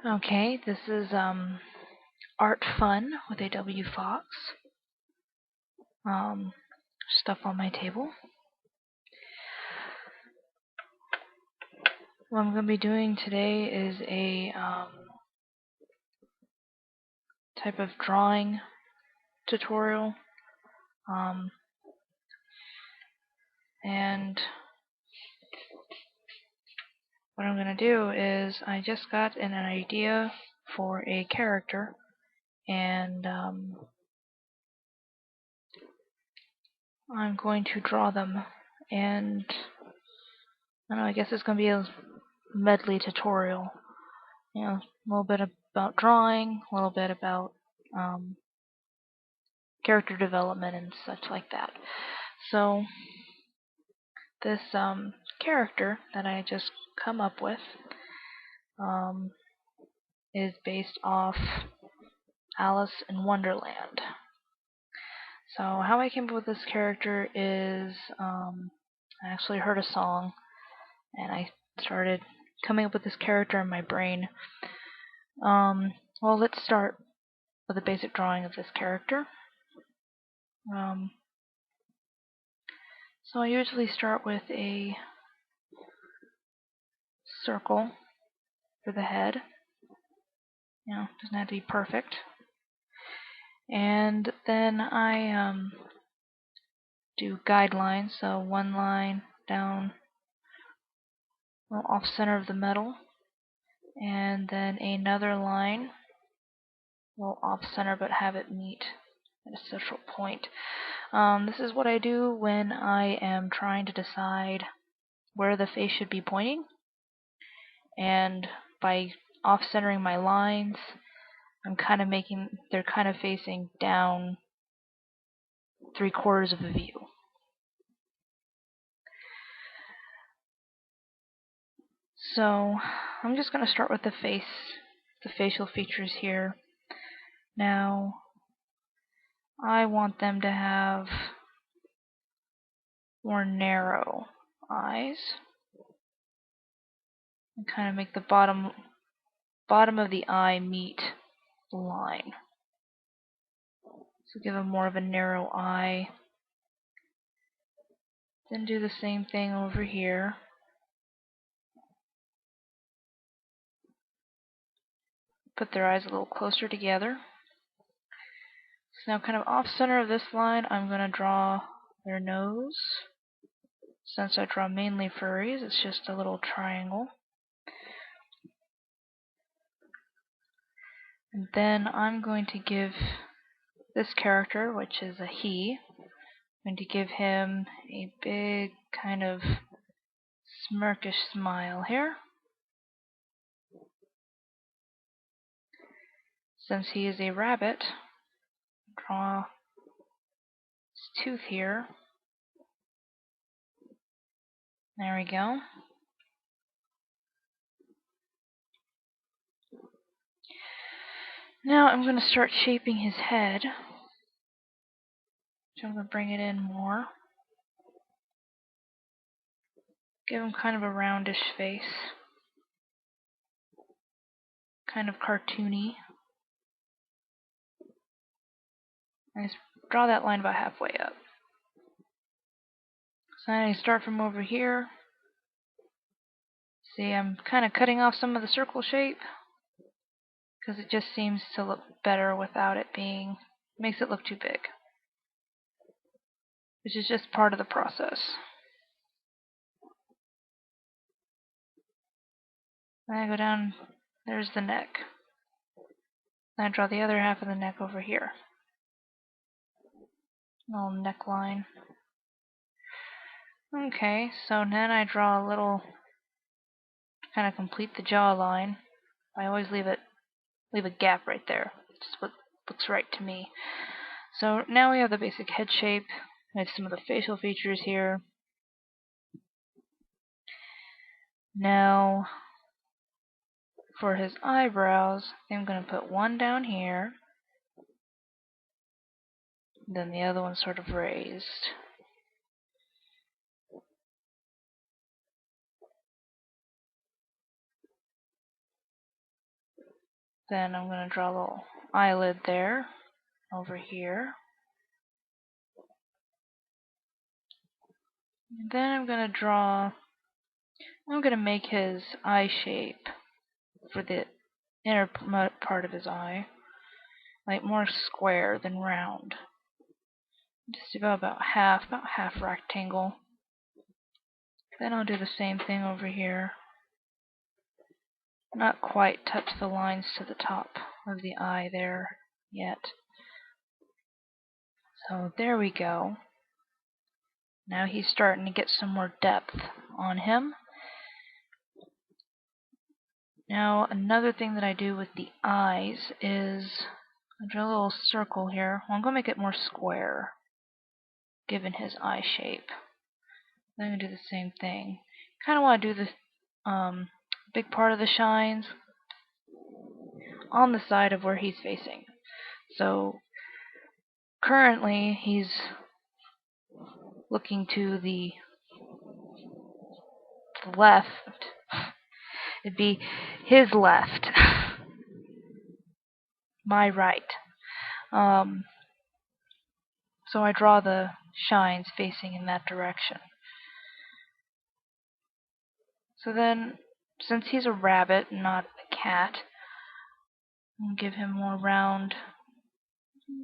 Okay, this is Art Fun with A.W. Fox. Stuff on my table. What I'm going to be doing today is a type of drawing tutorial. And what I'm going to do is I just got an idea for a character, and I'm going to draw them. And I don't know, I guess it's going to be a medley tutorial. You know, a little bit about drawing, a little bit about character development and such like that. So this character that I just come up with is based off Alice in Wonderland. So how I came up with this character is I actually heard a song and I started coming up with this character in my brain. Well, let's start with a basic drawing of this character. So I usually start with a circle for the head. You know, doesn't have to be perfect. And then I do guidelines, so one line down, a little off center of the middle, and then another line, a little off center but have it meet at a central point. This is what I do when I am trying to decide where the face should be pointing, and by off-centering my lines, I'm kind of they're kind of facing down 3/4 of a view. So I'm just going to start with the face, the facial features here. Now I want them to have more narrow eyes and kind of make the bottom of the eye meet the line. So give them more of a narrow eye. Then do the same thing over here. Put their eyes a little closer together. So now kind of off center of this line, I'm going to draw their nose. Since I draw mainly furries, it's just a little triangle. And then I'm going to give this character, which is a he, I'm going to give him a big kind of smirkish smile here. Since he is a rabbit, draw his tooth here. There we go. Now I'm going to start shaping his head. So I'm going to bring it in more. Give him kind of a roundish face. Kind of cartoony. And just draw that line about halfway up. So I start from over here. See, I'm kind of cutting off some of the circle shape because it just seems to look better without it being, makes it look too big. Which is just part of the process. Then I go down, there's the neck. Then I draw the other half of the neck over here. Little neckline. Okay, so then I draw a little, kind of complete the jawline. I always leave a gap right there. It's just what looks right to me. So now we have the basic head shape. I have some of the facial features here. Now, for his eyebrows, I'm going to put one down here. Then the other one sort of raised. Then I'm going to draw a little eyelid there, over here. And then I'm going to make his eye shape for the inner part of his eye, like more square than round. Just about half rectangle. Then I'll do the same thing over here. Not quite touch the lines to the top of the eye there yet. So there we go. Now he's starting to get some more depth on him. Now another thing that I do with the eyes is I draw a little circle here. Well, I'm going to make it more square, given his eye shape. Then I'm going to do the same thing. Kind of want to do the big part of the shines on the side of where he's facing. So currently he's looking to the left. It'd be his left, my right. So I draw the shines facing in that direction. So then, since he's a rabbit, not a cat, I'll give him more round.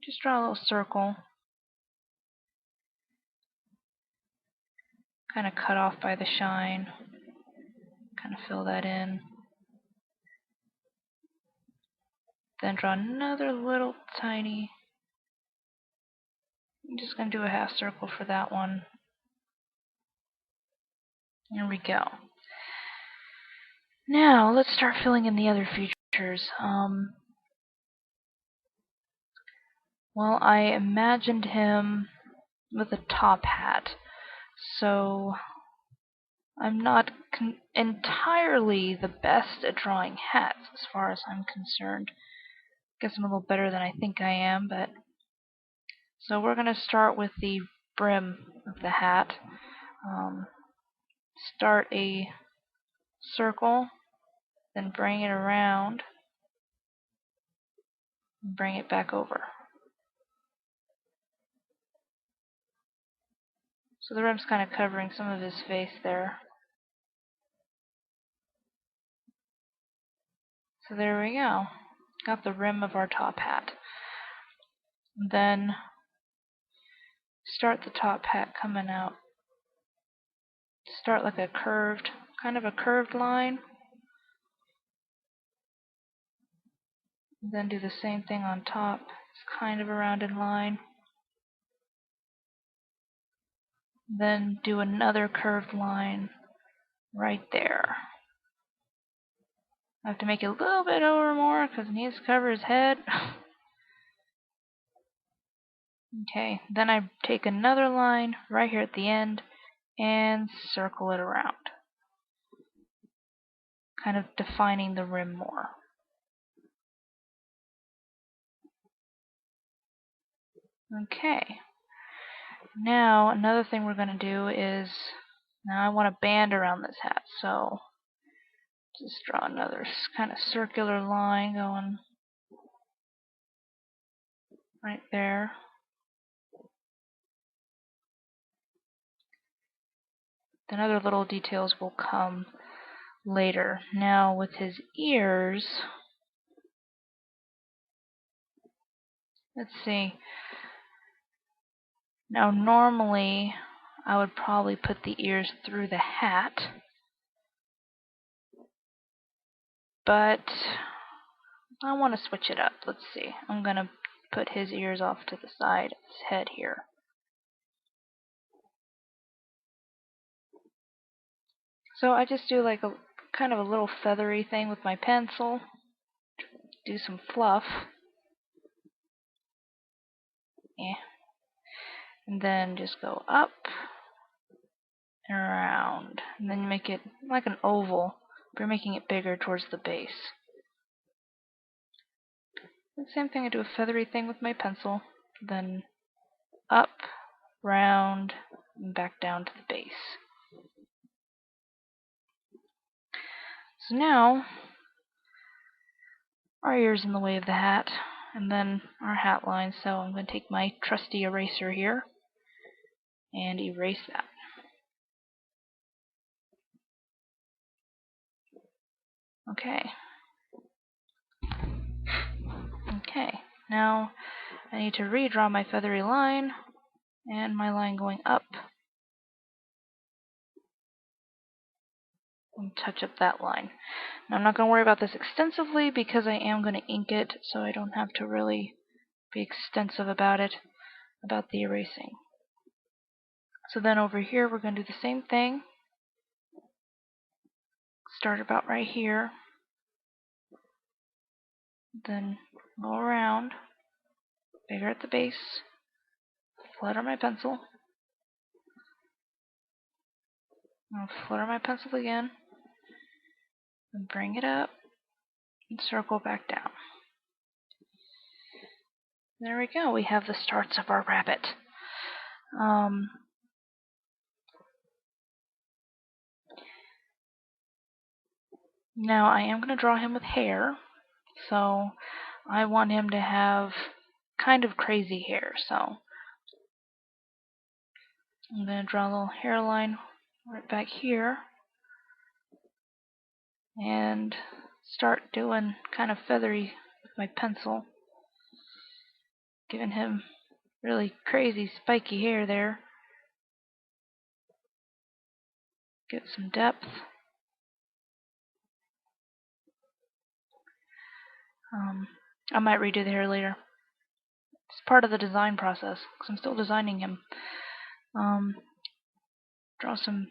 Just draw a little circle. Kind of cut off by the shine. Kind of fill that in. Then draw another little tiny. I'm just going to do a half circle for that one. There we go. Now, let's start filling in the other features. Well, I imagined him with a top hat, so I'm not entirely the best at drawing hats as far as I'm concerned. Guess I'm a little better than I think I am, but so we're going to start with the brim of the hat. Start a circle, then bring it around, and bring it back over. So the rim's kind of covering some of his face there. So there we go. Got the rim of our top hat. And then start the top hat coming out. Start like a curved, kind of a curved line. And then do the same thing on top. It's kind of a rounded line. Then do another curved line right there. I have to make it a little bit over more because it needs to cover his head. Okay, then I take another line right here at the end and circle it around, kind of defining the rim more. Okay, now another thing we're going to do is, now I want a band around this hat, so just draw another kind of circular line going right there. Then other little details will come later. Now with his ears, let's see. Now normally I would probably put the ears through the hat, but I want to switch it up. Let's see. I'm going to put his ears off to the side of his head here. So I just do like a kind of a little feathery thing with my pencil. Do some fluff. Yeah. And then just go up and around. And then you make it like an oval, but you're making it bigger towards the base. The same thing, I do a feathery thing with my pencil. Then up, round, and back down to the base. So now our ears in the way of the hat, and then our hat line. So I'm going to take my trusty eraser here and erase that. Okay. Okay, now I need to redraw my feathery line and my line going up and touch up that line. Now I'm not going to worry about this extensively because I am going to ink it, so I don't have to really be extensive about it, about the erasing. So then over here we're going to do the same thing. Start about right here, then go around, bigger at the base, flutter my pencil, I'll flutter my pencil again, and bring it up, and circle back down. There we go, we have the starts of our rabbit. Now I am going to draw him with hair, so I want him to have kind of crazy hair, so I'm going to draw a little hairline right back here and start doing kind of feathery with my pencil, giving him really crazy spiky hair there. Get some depth. I might redo the hair later. It's part of the design process because I'm still designing him. Draw some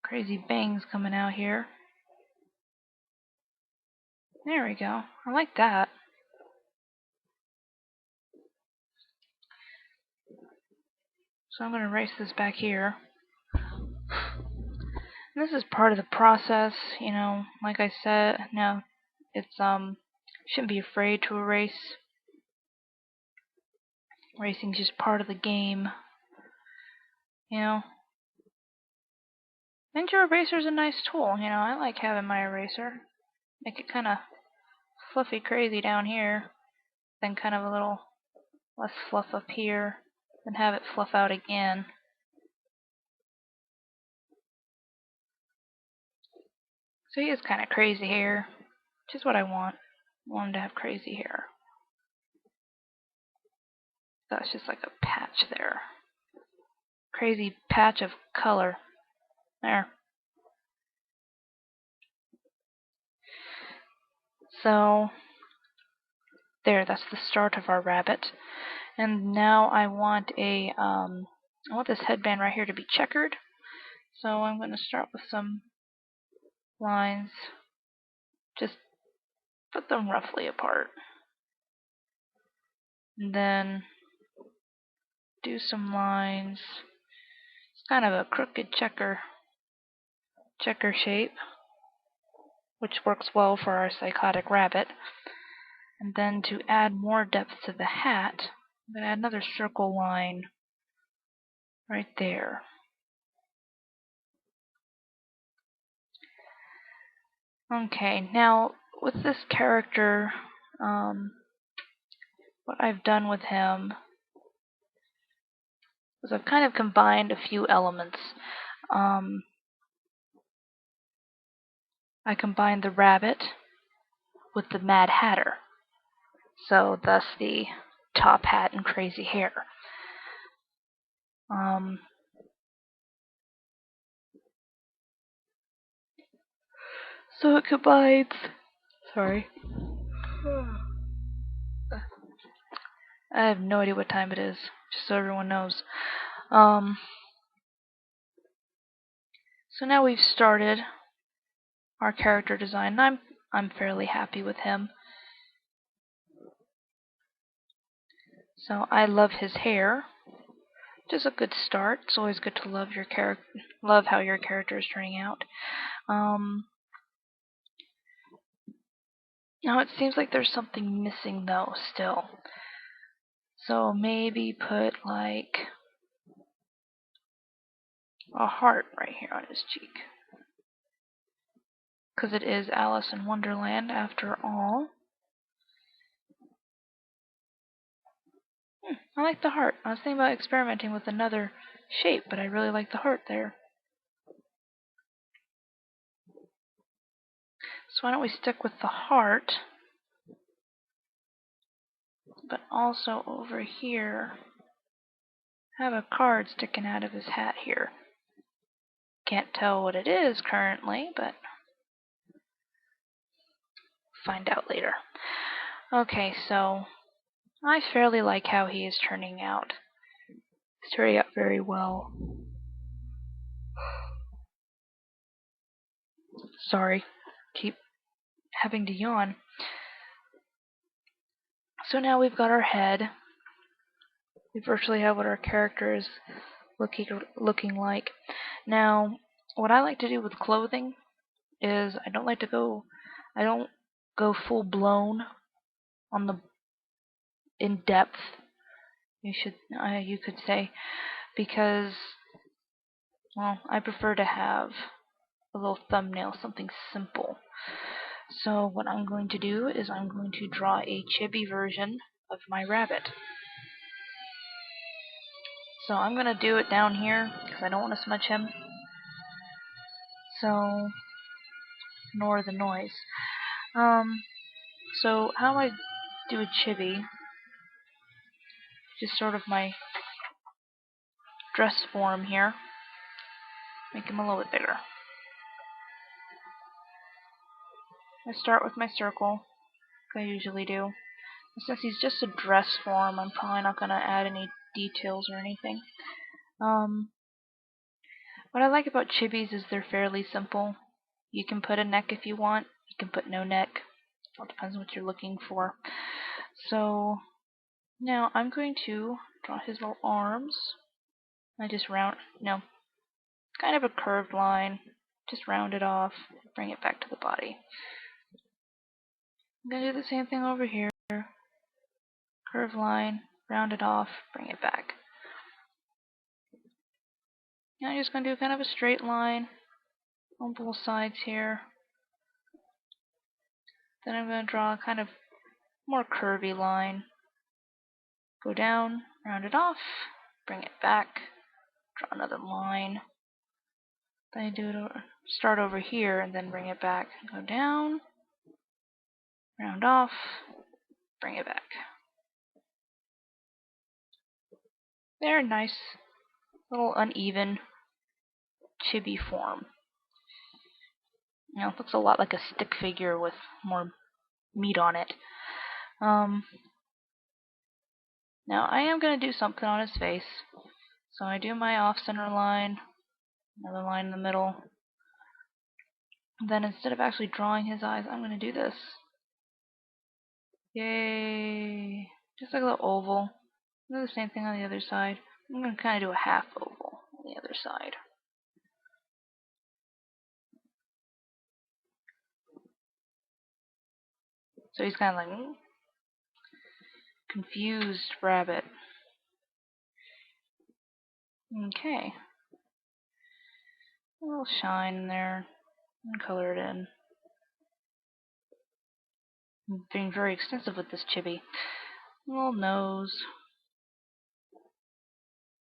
crazy bangs coming out here. There we go. I like that. So I'm going to erase this back here. And this is part of the process, you know, like I said, no, it's, shouldn't be afraid to erase. Erasing is just part of the game, you know. And your eraser is a nice tool, you know, I like having my eraser. Make it kind of fluffy crazy down here, then kind of a little less fluff up here, then have it fluff out again. So he has kind of crazy hair, which is what I want. I want him to have crazy hair. That's just like a patch there. Crazy patch of color. There. So, there, that's the start of our rabbit. And now I want I want this headband right here to be checkered. So I'm going to start with some lines. Just put them roughly apart. And then do some lines. It's kind of a crooked checker shape, which works well for our psychotic rabbit. And then to add more depth to the hat, I'm going to add another circle line right there. Okay, now with this character, what I've done with him is I've kind of combined a few elements. I combined the rabbit with the Mad Hatter, so thus the top hat and crazy hair. So it combines, sorry, I have no idea what time it is, just so everyone knows. So now we've started our character design, and I'm fairly happy with him. So I love his hair. Just a good start. It's always good to love your character, love how your character is turning out. Now it seems like there's something missing though still. So maybe put like a heart right here on his cheek. because it is Alice in Wonderland after all. I like the heart. I was thinking about experimenting with another shape, but I really like the heart there. So why don't we stick with the heart, but also over here have a card sticking out of his hat here. Can't tell what it is currently, but find out later. Okay, so I fairly like how he is turning out. He's turning out very well. Sorry, keep having to yawn. So now we've got our head. We virtually have what our character is looking like. Now, what I like to do with clothing is I don't go full blown on the in depth. You could say, because well, I prefer to have a little thumbnail, something simple. So what I'm going to do is I'm going to draw a chibi version of my rabbit. So I'm going to do it down here because I don't want to smudge him. So ignore the noise. So how I do a chibi, just sort of my dress form here. Make him a little bit bigger. I start with my circle, like I usually do. And since he's just a dress form, I'm probably not going to add any details or anything. What I like about chibis is they're fairly simple. You can put a neck if you want. You can put no neck. It all depends on what you're looking for. So now I'm going to draw his little arms. I just kind of a curved line. Just round it off. Bring it back to the body. I'm going to do the same thing over here. Curved line, round it off, bring it back. Now I'm just going to do kind of a straight line on both sides here. Then I'm going to draw a kind of more curvy line. Go down, round it off, bring it back, draw another line. Then I start over here and then bring it back. Go down, round off, bring it back. They're nice, little uneven chibi form. It looks a lot like a stick figure with more meat on it. Now I am going to do something on his face. So I do my off-center line, another line in the middle. Then instead of actually drawing his eyes, I'm going to do this. Yay! Just like a little oval. Do the same thing on the other side. I'm going to kind of do a half oval on the other side. So he's kind of like confused rabbit. Okay. A little shine in there and color it in. I'm being very extensive with this chibi. A little nose.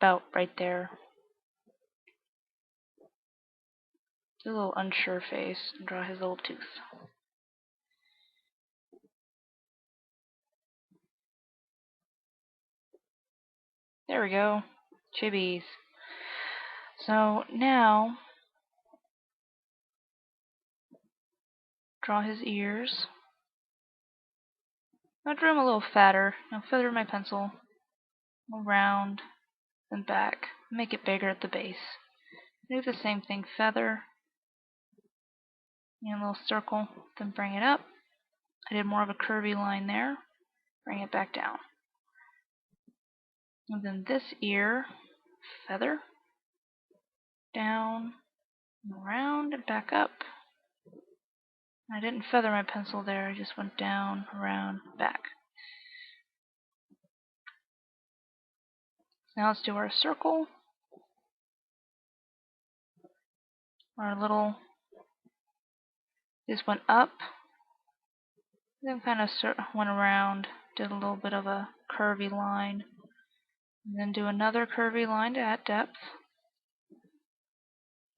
About right there. Do a little unsure face and draw his little tooth. There we go. Chibis. So now, draw his ears. I drew him a little fatter. Now feather my pencil. A little round, then back. Make it bigger at the base. Do the same thing. Feather. And a little circle. Then bring it up. I did more of a curvy line there. Bring it back down. And then this ear, feather. Down, around, and back up. I didn't feather my pencil there. I just went down, around, back. Now let's do our circle. Our little This went up, then kind of went around, did a little bit of a curvy line, and then do another curvy line to add depth.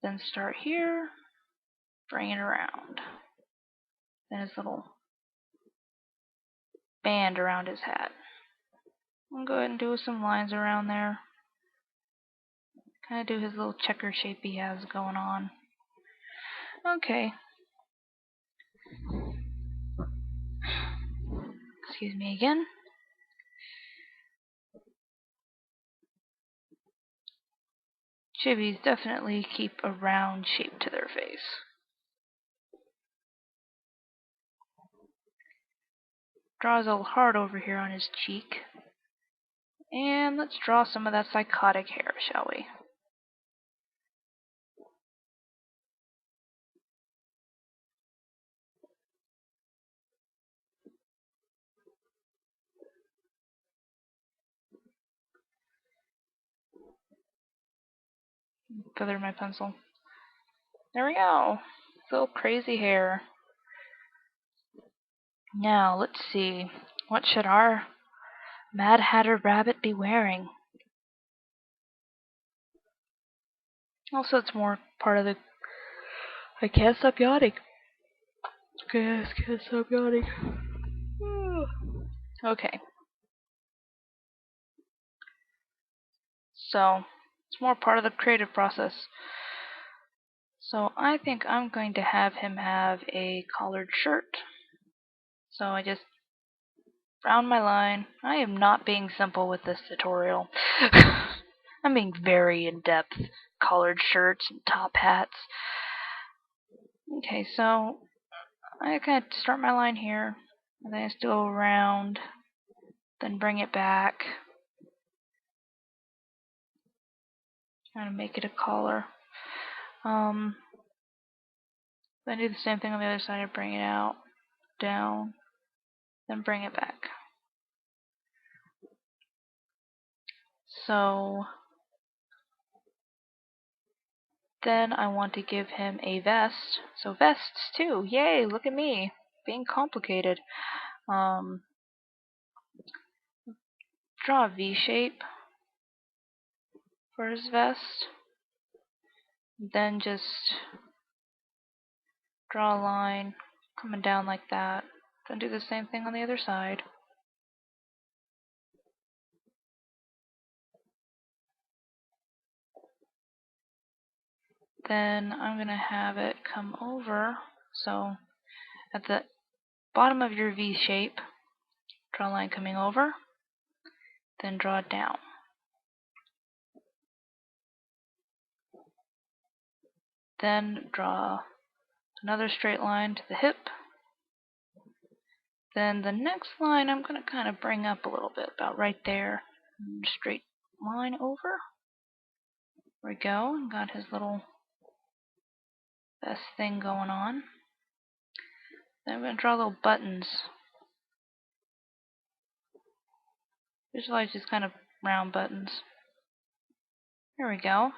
Then start here, bring it around. Then his little band around his hat. I'll go ahead and do some lines around there. Kind of do his little checker shape he has going on. Okay. Excuse me again. Chibis definitely keep a round shape to their face. Draws a little heart over here on his cheek. And let's draw some of that psychotic hair, shall we? Feather my pencil. There we go. Little crazy hair. Now, let's see. What should our Mad Hatter rabbit be wearing? Also, it's more part of the... I can't stop yawning. Can't stop yawning. Okay. So, it's more part of the creative process. So, I think I'm going to have him have a collared shirt. So, I just round my line. I am not being simple with this tutorial. I'm being very in-depth. Collared shirts and top hats. Okay, so I kind of start my line here, and then I just go around, then bring it back. Kind of make it a collar. Then do the same thing on the other side. I bring it out, down, then bring it back. So then I want to give him a vest. So vests too. Yay, look at me. Being complicated. Draw a V shape for his vest. Then just draw a line coming down like that. Then do the same thing on the other side. Then I'm going to have it come over. So at the bottom of your V shape, draw a line coming over, then draw it down. Then draw another straight line to the hip. Then the next line I'm going to kind of bring up a little bit, about right there. Straight line over. There we go. Got his little vest thing going on. Then I'm going to draw little buttons. Visualize these kind of round buttons. There we go.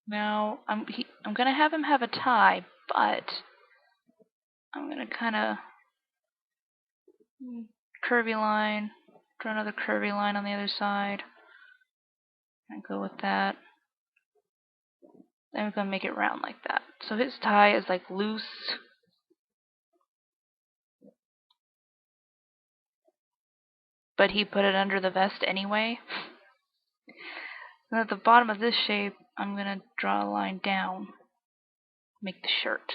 Now, I'm going to have him have a tie, but I'm going to kind of curvy line, draw another curvy line on the other side, and go with that. Then we're going to make it round like that. So his tie is like loose. But he put it under the vest anyway. And at the bottom of this shape, I'm going to draw a line down, make the shirt.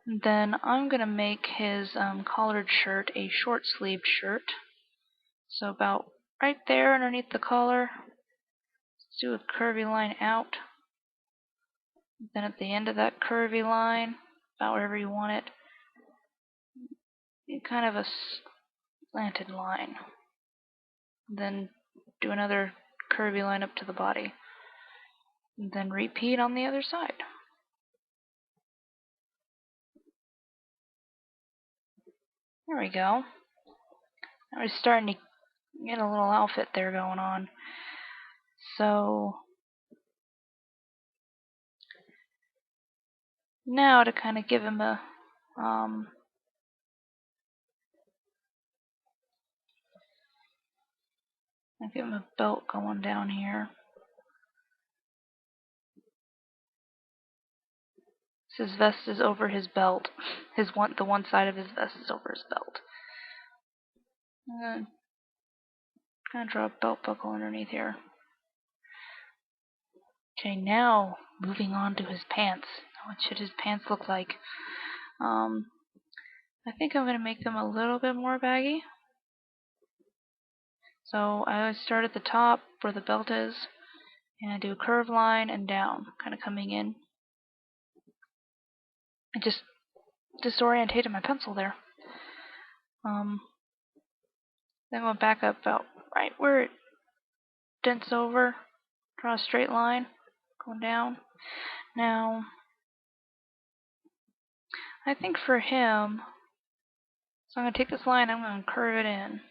And then I'm going to make his collared shirt a short-sleeved shirt. So about right there underneath the collar, let's do a curvy line out. Then at the end of that curvy line, about wherever you want it, kind of a slanted line. Then do another curvy line up to the body. And then repeat on the other side. There we go. Now we're starting to get a little outfit there going on. So now to kind of give him a belt going down here. So his vest is over his belt. The one side of his vest is over his belt. I'm gonna kind of draw a belt buckle underneath here. Okay, now moving on to his pants. What should his pants look like? I think I'm gonna make them a little bit more baggy. So I always start at the top where the belt is, and I do a curved line and down, kind of coming in. I just disorientated my pencil there. Then we'll back up about right where it dents over, draw a straight line, going down. Now, I think for him, so I'm going to take this line, I'm going to curve it in,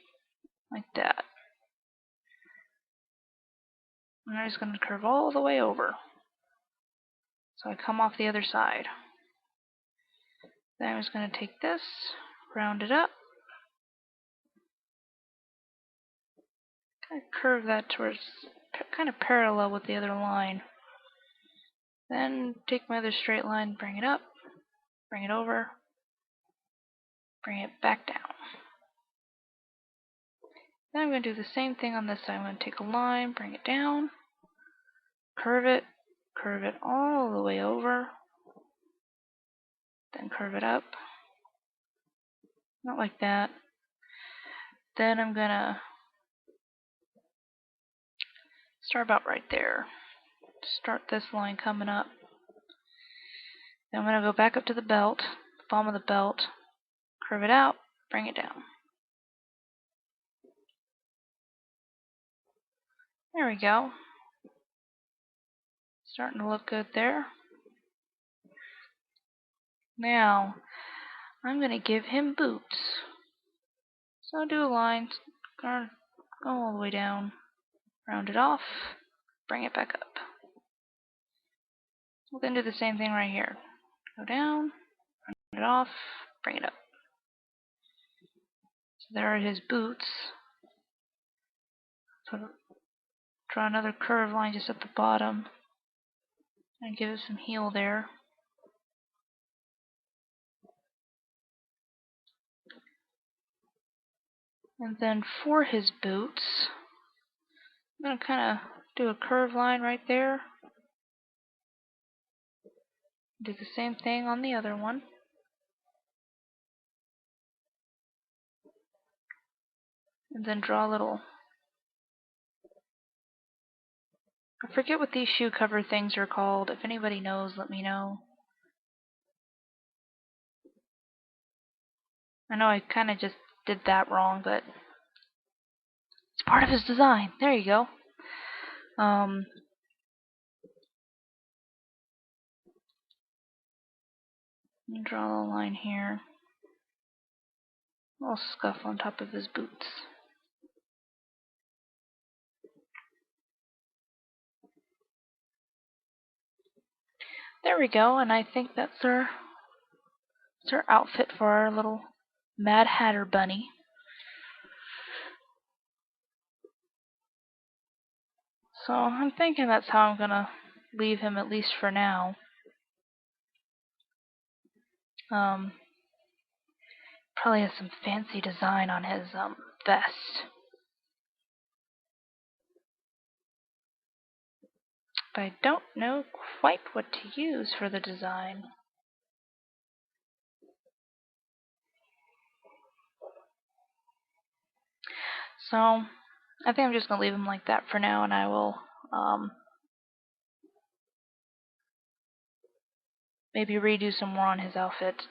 like that. And I'm just going to curve all the way over. So I come off the other side. Then I'm just going to take this, round it up, kind of curve that towards, kind of parallel with the other line. Then take my other straight line, bring it up, bring it over, bring it back down. Then I'm going to do the same thing on this side. I'm going to take a line, bring it down, curve it all the way over, then curve it up. Not like that. Then I'm going to start about right there. Start this line coming up. Then I'm going to go back up to the belt, the bottom of the belt, curve it out, bring it down. There we go. Starting to look good there. Now, I'm going to give him boots. So I'll do a line, go all the way down, round it off, bring it back up. We're going to do the same thing right here. Go down, round it off, bring it up. So there are his boots. So draw another curved line just at the bottom and give it some heel there. And then for his boots, I'm going to kind of do a curved line right there. Do the same thing on the other one. And then draw a little, I forget what these shoe cover things are called. If anybody knows, let me know. I know I kind of just did that wrong, but it's part of his design. There you go. Draw a line here. A little scuff on top of his boots. There we go, and I think that's our outfit for our little Mad Hatter bunny. So I'm thinking that's how I'm gonna leave him, at least for now. Probably has some fancy design on his vest. But I don't know quite what to use for the design. So I think I'm just gonna leave him like that for now, and I will maybe redo some more on his outfit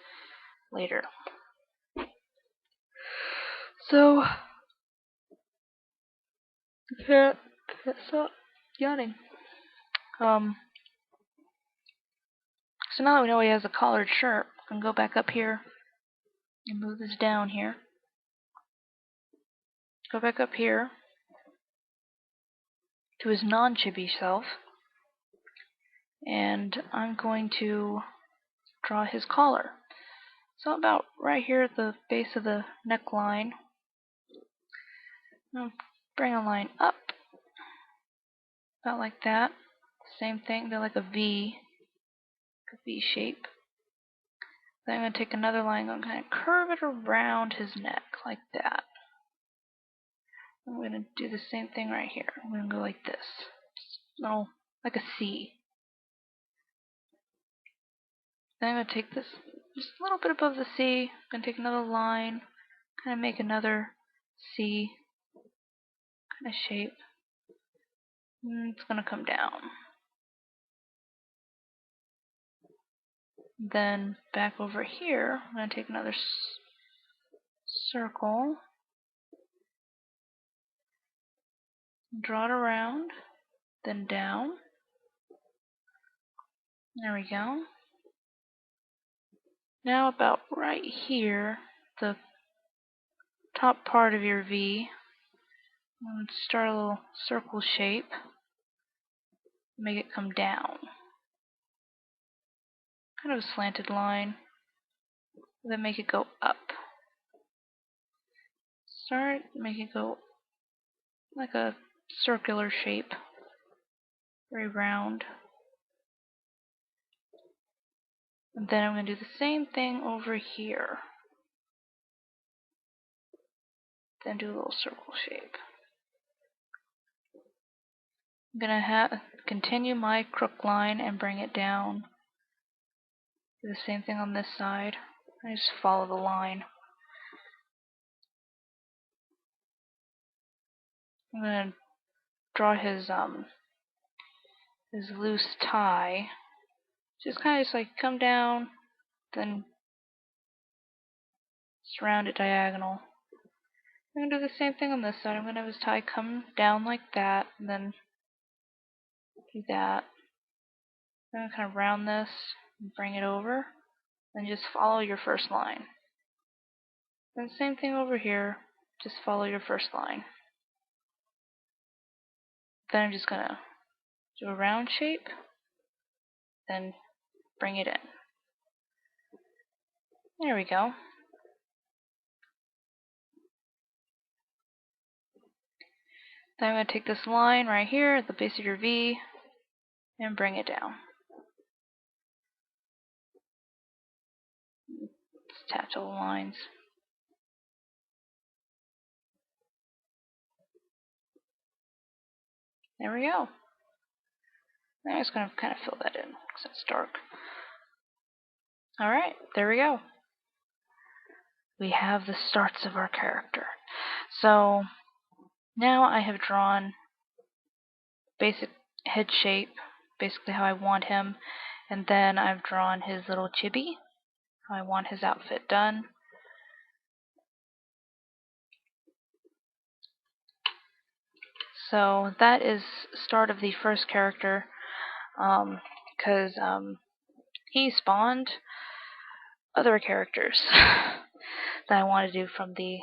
later. So can't stop yawning. So now that we know he has a collared shirt, we can go back up here and move this down here. Go back up here. to his non-chibi self. And I'm going to draw his collar. So about right here at the base of the neckline, I'll bring a line up, about like that. Same thing, they're like a V shape. Then I'm going to take another line and kind of curve it around his neck, like that. I'm going to do the same thing right here. I'm going to go like this. Little, like a C. Then I'm going to take this just a little bit above the C. I'm going to take another line, kind of make another C kind of shape. And it's going to come down. Then back over here, I'm going to take another circle, draw it around, then down. There we go. Now about right here, the top part of your V, I'm going to start a little circle shape, make it come down. Kind of a slanted line, then make it go up. Make it go like a circular shape, very round. And then I'm going to do the same thing over here. Then do a little circle shape. I'm going to continue my crook line and bring it down. Do the same thing on this side. I just follow the line. I'm going to draw his loose tie. Just kind of like come down, then surround it diagonal. I'm going to do the same thing on this side. I'm going to have his tie come down like that, and then do that. Then kind of round this and bring it over, and just follow your first line. Then same thing over here, just follow your first line. Then I'm just going to do a round shape, then bring it in. There we go. Then I'm going to take this line right here at the base of your V and bring it down. Let's attach all the lines. There we go. Now I'm just going to kind of fill that in because it's dark. Alright, there we go. We have the starts of our character. So now I have drawn basic head shape, basically how I want him, and then I've drawn his little chibi, how I want his outfit done. So that is the start of the first character, because he spawned other characters that I want to do from the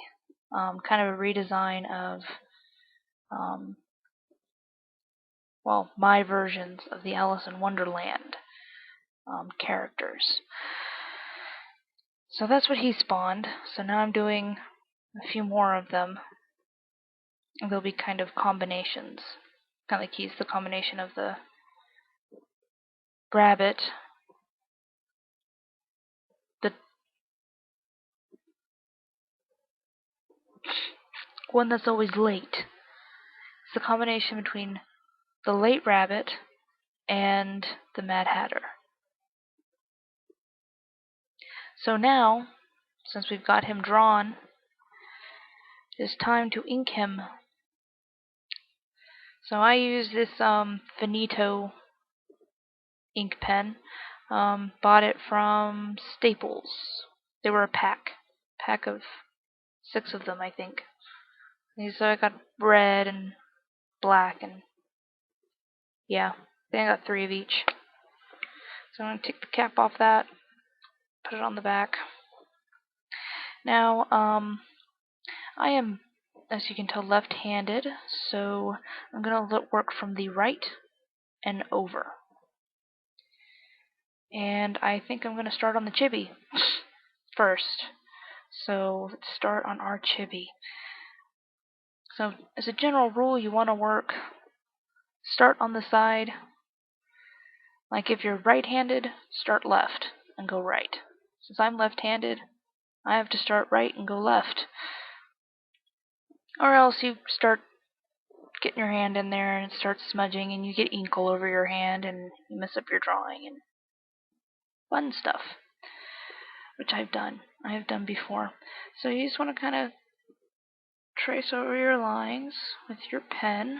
kind of a redesign of well, my versions of the Alice in Wonderland characters. So that's what he spawned. So now I'm doing a few more of them. They'll be kind of combinations. Kind of like he's the combination of the rabbit, the one that's always late. It's the combination between the late rabbit and the Mad Hatter. So now, since we've got him drawn, it's time to ink him. So I use this Finito ink pen. Bought it from Staples. They were a pack of 6 of them, I think. So I got red and black, and yeah, then I got 3 of each. So I'm going to take the cap off that, put it on the back. Now, I am as you can tell, left-handed, so I'm going to work from the right and over. And I think I'm going to start on the chibi first. So let's start on our chibi. So as a general rule, you want to start on the side. Like if you're right-handed, start left and go right. Since I'm left-handed, I have to start right and go left. Or else you start getting your hand in there and it starts smudging and you get ink all over your hand and you mess up your drawing and fun stuff. Which I have done before. So you just want to kind of trace over your lines with your pen.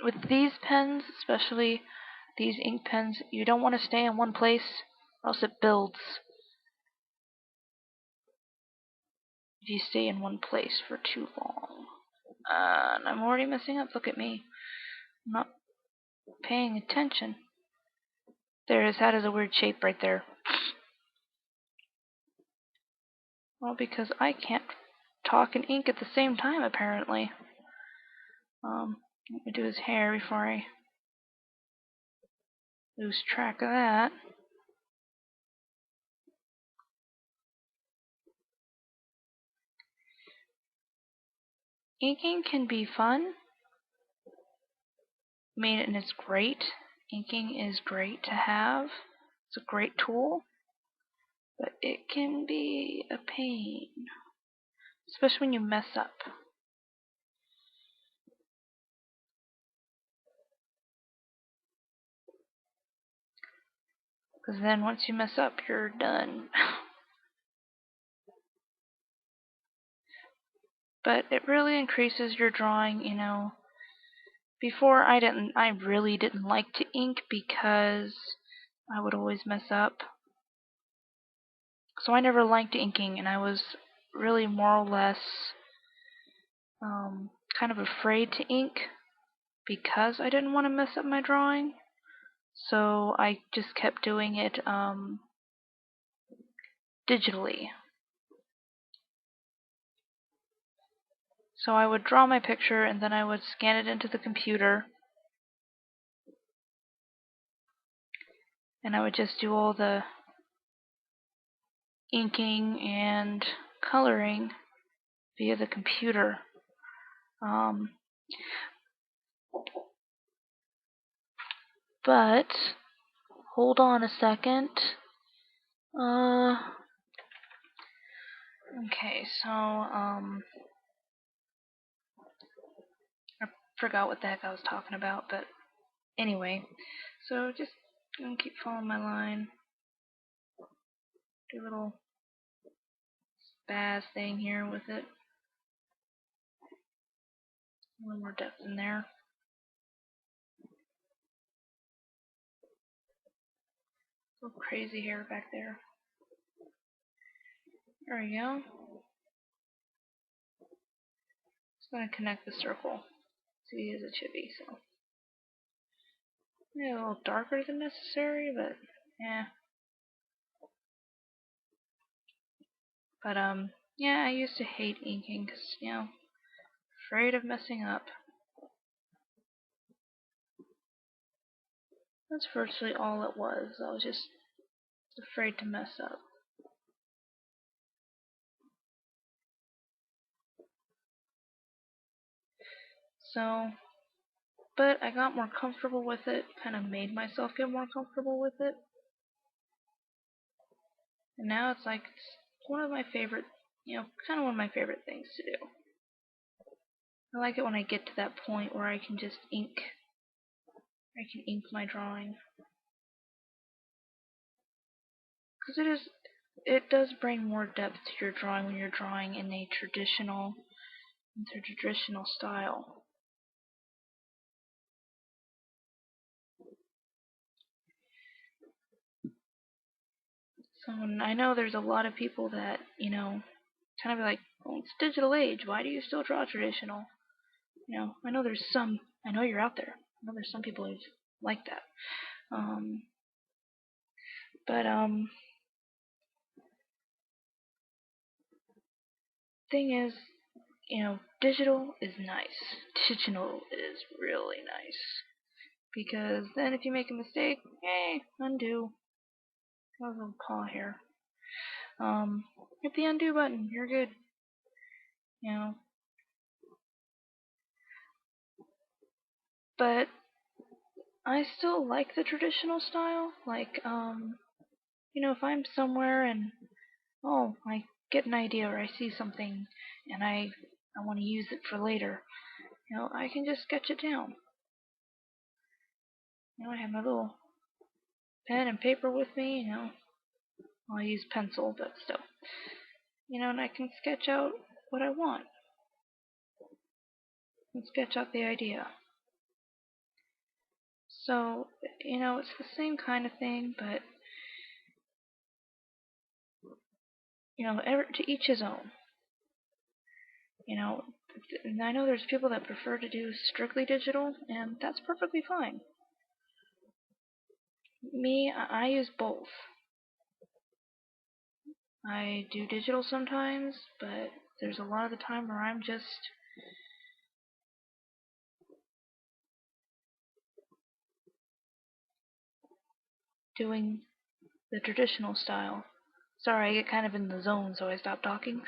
With these pens, especially these ink pens, you don't want to stay in one place or else it builds. If you stay in one place for too long. And I'm already messing up. Look at me. I'm not paying attention. There, his hat is a weird shape right there. Well, because I can't talk and ink at the same time, apparently. Let me do his hair before I lose track of that. Inking can be fun. I mean, and it's great. Inking is great to have. It's a great tool. But it can be a pain. Especially when you mess up. Because then once you mess up, you're done. But it really increases your drawing, you know. Before I really didn't like to ink because I would always mess up. So I never liked inking, and I was really more or less kind of afraid to ink because I didn't want to mess up my drawing. So I just kept doing it digitally. So I would draw my picture and then I would scan it into the computer. And I would just do all the inking and coloring via the computer. But hold on a second. Okay, so I forgot what the heck I was talking about, but anyway, so just gonna keep following my line. Do a little spaz thing here with it. A little more depth in there. A little crazy hair back there. There we go. Just gonna connect the circle. So he is a chibi, so maybe a little darker than necessary, but yeah. But yeah, I used to hate inking because, you know, afraid of messing up. That's virtually all it was. I was just afraid to mess up. So, but I got more comfortable with it, kind of made myself get more comfortable with it. And now it's like, it's one of my favorite, you know, kind of one of my favorite things to do. I like it when I get to that point where I can just ink. I can ink my drawing. Because it does bring more depth to your drawing when you're drawing in a traditional style. So I know there's a lot of people that, you know, kind of like, well, it's digital age. Why do you still draw traditional? You know, I know you're out there. I know there's some people who like that. But thing is, digital is nice. Digital is really nice. Because then if you make a mistake, hey, undo. Got a little paw here. Hit the undo button, you're good. But I still like the traditional style. Like, if I'm somewhere and, I get an idea or I see something and I want to use it for later, I can just sketch it down. I have my little pen and paper with me, I use pencil, but still. And I can sketch out what I want and sketch out the idea. So, it's the same kind of thing, but, to each his own. And I know there's people that prefer to do strictly digital, and that's perfectly fine. Me, I use both. I do digital sometimes, but there's a lot of the time where I'm just doing the traditional style. Sorry, I get kind of in the zone, so I stop talking.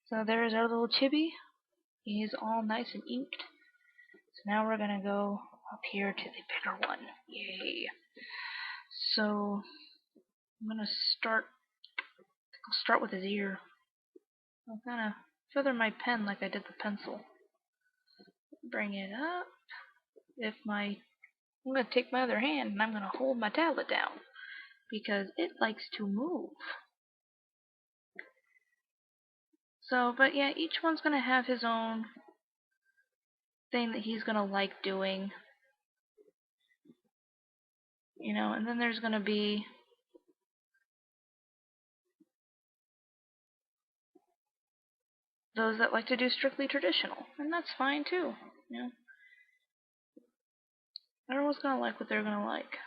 So there's our little chibi. He's all nice and inked. So now we're gonna go up here to the bigger one. Yay. So I'm gonna start with his ear. I'll kind of feather my pen like I did the pencil. Bring it up. I'm gonna take my other hand and I'm gonna hold my tablet down because it likes to move. So, but yeah, each one's gonna have his own thing that he's gonna like doing. And then there's gonna be those that like to do strictly traditional, and that's fine too. Everyone's gonna like what they're gonna like.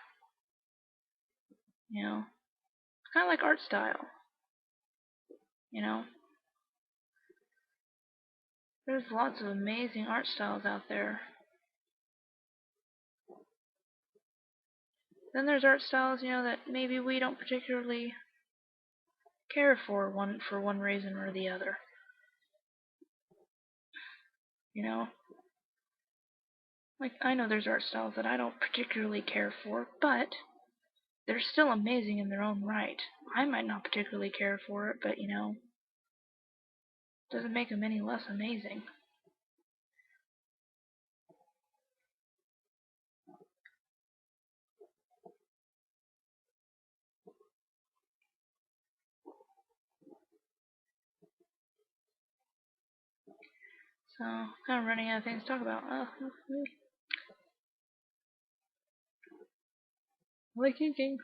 It's kind of like art style. There's lots of amazing art styles out there. Then there's art styles, that maybe we don't particularly care for one reason or the other. Like I know there's art styles that I don't particularly care for, but they're still amazing in their own right. I might not particularly care for it, but doesn't make them any less amazing. So, kind of running out of things to talk about. Like inking.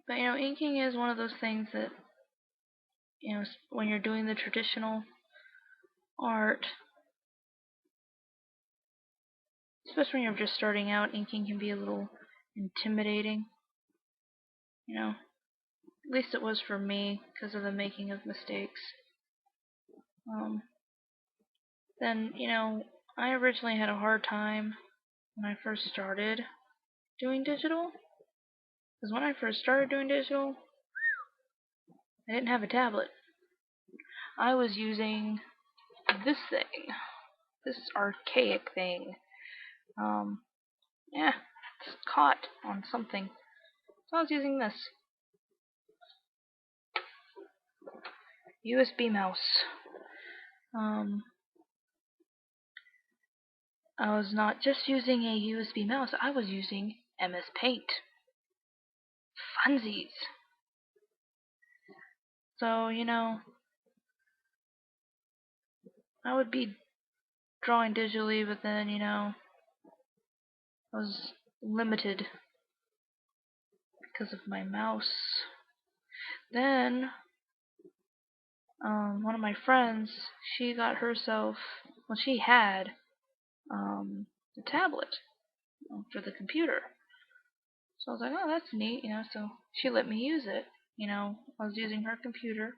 But, inking is one of those things that, when you're doing the traditional art, especially when you're just starting out, inking can be a little intimidating. At least it was for me because of the making of mistakes. Then, I originally had a hard time when I first started doing digital. Because when I first started doing digital, I didn't have a tablet. I was using this thing. This archaic thing. It's caught on something. So I was using this. USB mouse. I was not just using a USB mouse, I was using MS Paint. Funsies. So, I would be drawing digitally, but then, I was limited because of my mouse. Then, one of my friends, she got herself, she had a tablet for the computer. So I was like, oh, that's neat, so she let me use it. I was using her computer.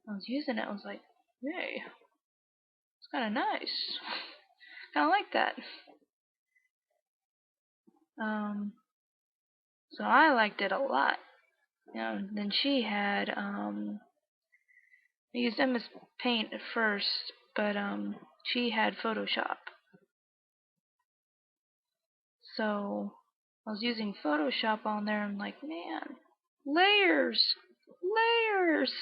I was using it. I was like, hey, it's kind of nice. Kind of like that. So I liked it a lot. Then she had, I used MS Paint at first, but she had Photoshop. So I was using Photoshop on there. I'm like, man, layers, layers.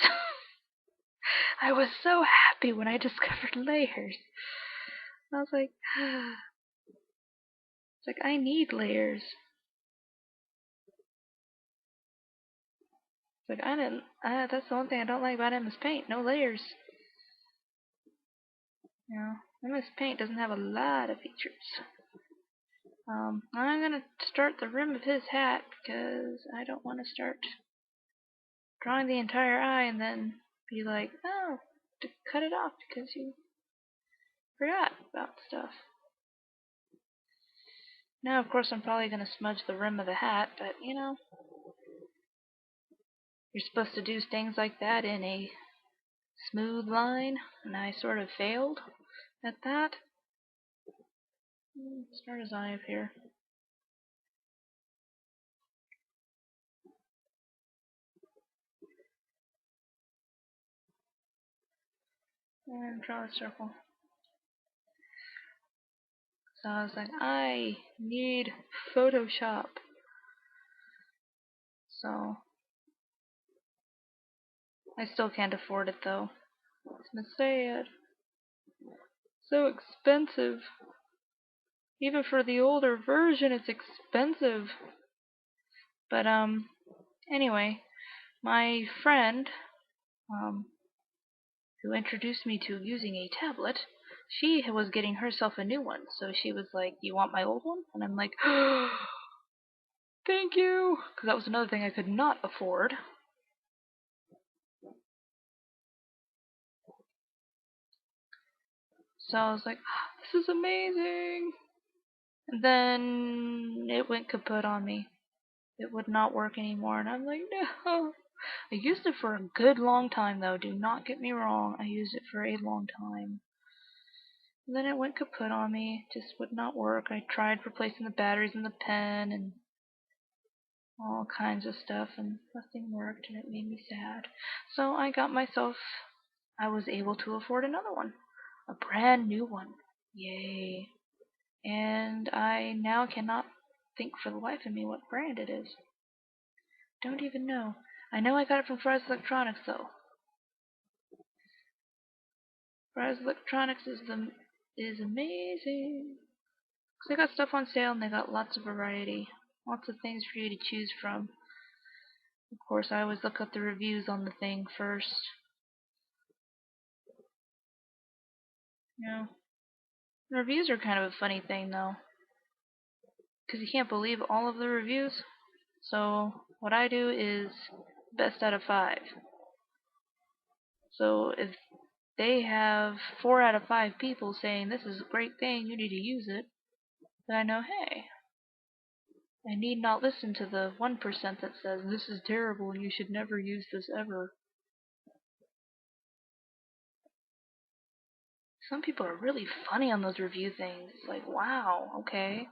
I was so happy when I discovered layers. I was like, it's like I need layers. It's like I didn't. That's the one thing I don't like about MS Paint. No layers. MS Paint doesn't have a lot of features. I'm gonna start the rim of his hat because I don't want to start drawing the entire eye and then be like, oh, to cut it off because you forgot about stuff. Now, of course, I'm probably gonna smudge the rim of the hat, but you're supposed to do things like that in a smooth line, and I sort of failed at that. Start his eye up here. And draw a circle. So I was like, I need Photoshop. So I still can't afford it though. It's sad. So expensive. Even for the older version, it's expensive. But anyway, my friend who introduced me to using a tablet, she was getting herself a new one. So she was like, "You want my old one?" And I'm like, "Thank you," because that was another thing I could not afford. So I was like, "This is amazing." And then it went kaput on me. It would not work anymore, and I'm like, no. I used it for a good long time, though. Do not get me wrong. I used it for a long time. And then it went kaput on me. It just would not work. I tried replacing the batteries in the pen and all kinds of stuff, and nothing worked, and it made me sad. So I was able to afford another one. A brand new one. Yay. And I now cannot think for the life of me what brand it is. Don't even know. I know I got it from Fry's Electronics though. Fry's Electronics is amazing. 'Cause they got stuff on sale and they got lots of variety. Lots of things for you to choose from. Of course, I always look up the reviews on the thing first. Reviews are kind of a funny thing though. Because you can't believe all of the reviews. So what I do is best out of 5. So if they have 4 out of 5 people saying this is a great thing, you need to use it, then I know, hey, I need not listen to the 1% that says this is terrible and you should never use this ever. Some people are really funny on those review things. It's like, wow, okay.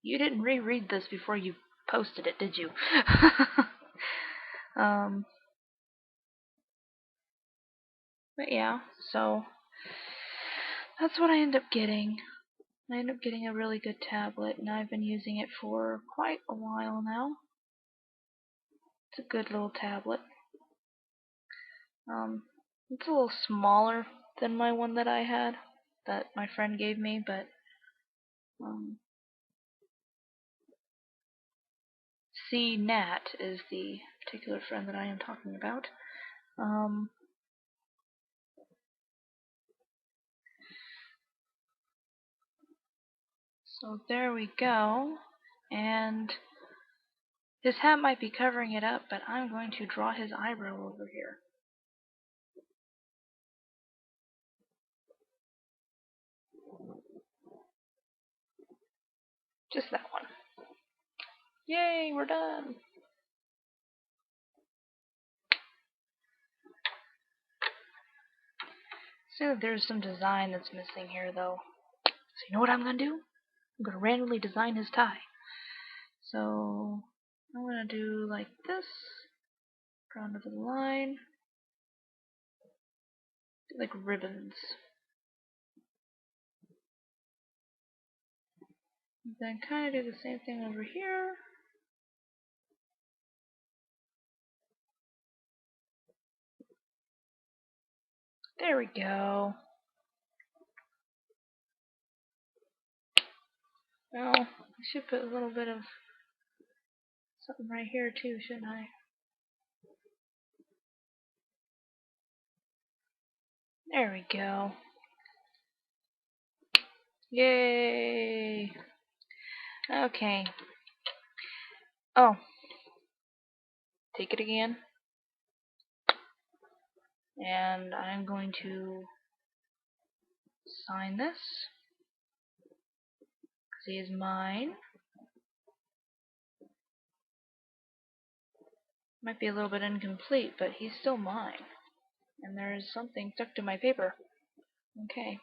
You didn't reread this before you posted it, did you? But yeah, so that's what I end up getting. I end up getting a really good tablet, and I've been using it for quite a while now. It's a good little tablet. It's a little smaller than my one that I had, that my friend gave me, but C Nat is the particular friend that I am talking about. So there we go, and his hat might be covering it up, but I'm going to draw his eyebrow over here. Just that one. Yay, we're done. So there's some design that's missing here, though. So you know what I'm going to do? I'm going to randomly design his tie. So I'm going to do like this. Round over the line. Do like ribbons. And then kind of do the same thing over here. There we go. Well, I should put a little bit of something right here too, shouldn't I? There we go. Yay! Okay. Oh. Take it again. And I'm going to sign this. Because he is mine. Might be a little bit incomplete, but he's still mine. And there's something stuck to my paper. Okay.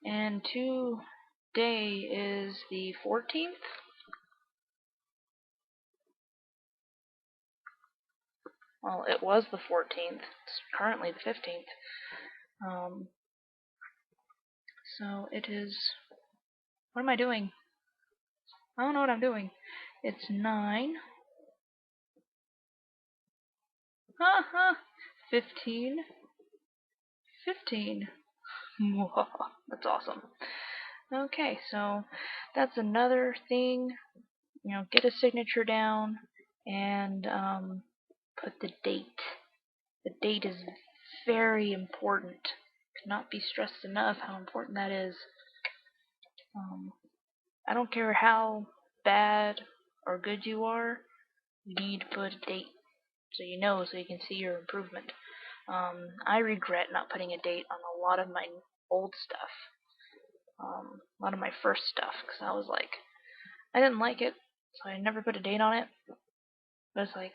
And today is the 14th. Well, it was the 14th. It's currently the 15th. So it is... What am I doing? I don't know what I'm doing. It's 9. Haha! 15. 15. That's awesome. Okay, so that's another thing. You know, get a signature down and put the date. The date is very important. Cannot be stressed enough how important that is. I don't care how bad or good you are, you need to put a date so you know, so you can see your improvement. I regret not putting a date on a lot of my old stuff. A lot of my first stuff, because I was like, I didn't like it, so I never put a date on it. But it's like,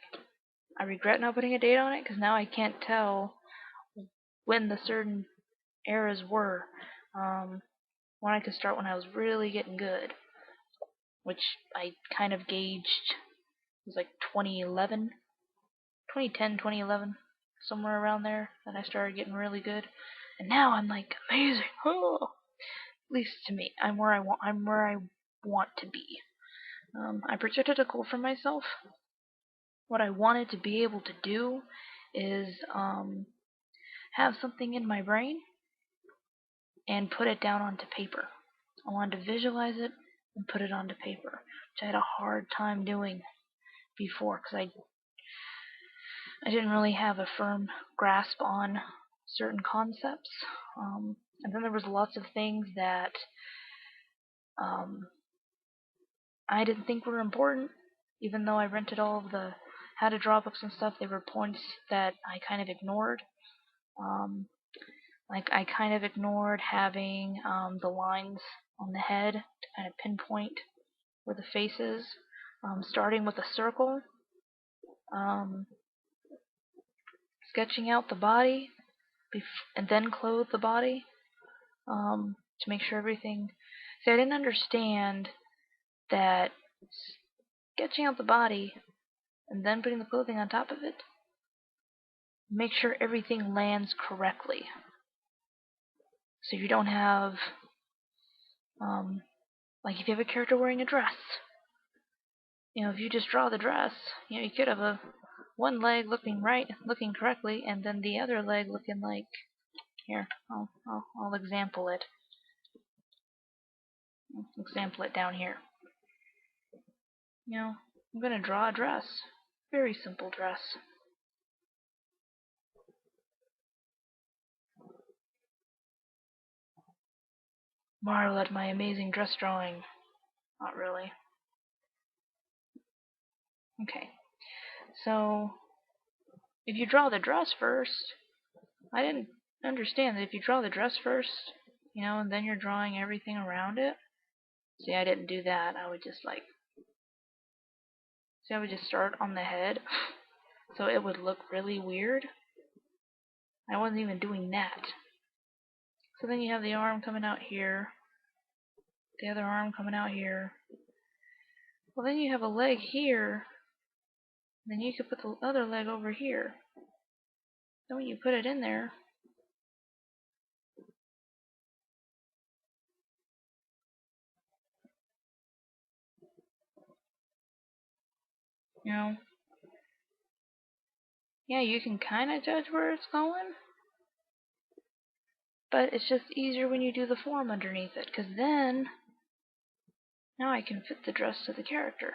I regret not putting a date on it, because now I can't tell when the certain eras were. When I could start when I was really getting good, which I kind of gauged, it was like 2011, 2010, 2011, somewhere around there, that I started getting really good. And now I'm like, amazing. Oh. At least to me, I'm where I want to be. I projected a goal for myself. What I wanted to be able to do is have something in my brain and put it down onto paper. I wanted to visualize it and put it onto paper, which I had a hard time doing before because I didn't really have a firm grasp on certain concepts. And then there was lots of things that I didn't think were important, even though I rented all of the how to draw books and stuff. They were points that I kind of ignored. Like I kind of ignored having the lines on the head to kind of pinpoint where the face is, starting with a circle, sketching out the body, and then clothe the body to make sure everything. See, I didn't understand that sketching out the body and then putting the clothing on top of it, make sure everything lands correctly. So you don't have, like if you have a character wearing a dress, you know, if you just draw the dress, you know, you could have one leg looking right, looking correctly, and then the other leg looking like, here, I'll example it. Example it down here. You know, I'm going to draw a dress. Very simple dress. Marvel at my amazing dress drawing. Not really. Okay. So, if you draw the dress first, I didn't understand that if you draw the dress first, you know, and then you're drawing everything around it, See, I didn't do that. I would just start on the head, so it would look really weird. I wasn't even doing that. So then you have the arm coming out here, the other arm coming out here. Well, then you have a leg here, then you could put the other leg over here. Then when you put it in there, you know, yeah, you can kind of judge where it's going, but it's just easier when you do the form underneath it, because then now I can fit the dress to the character.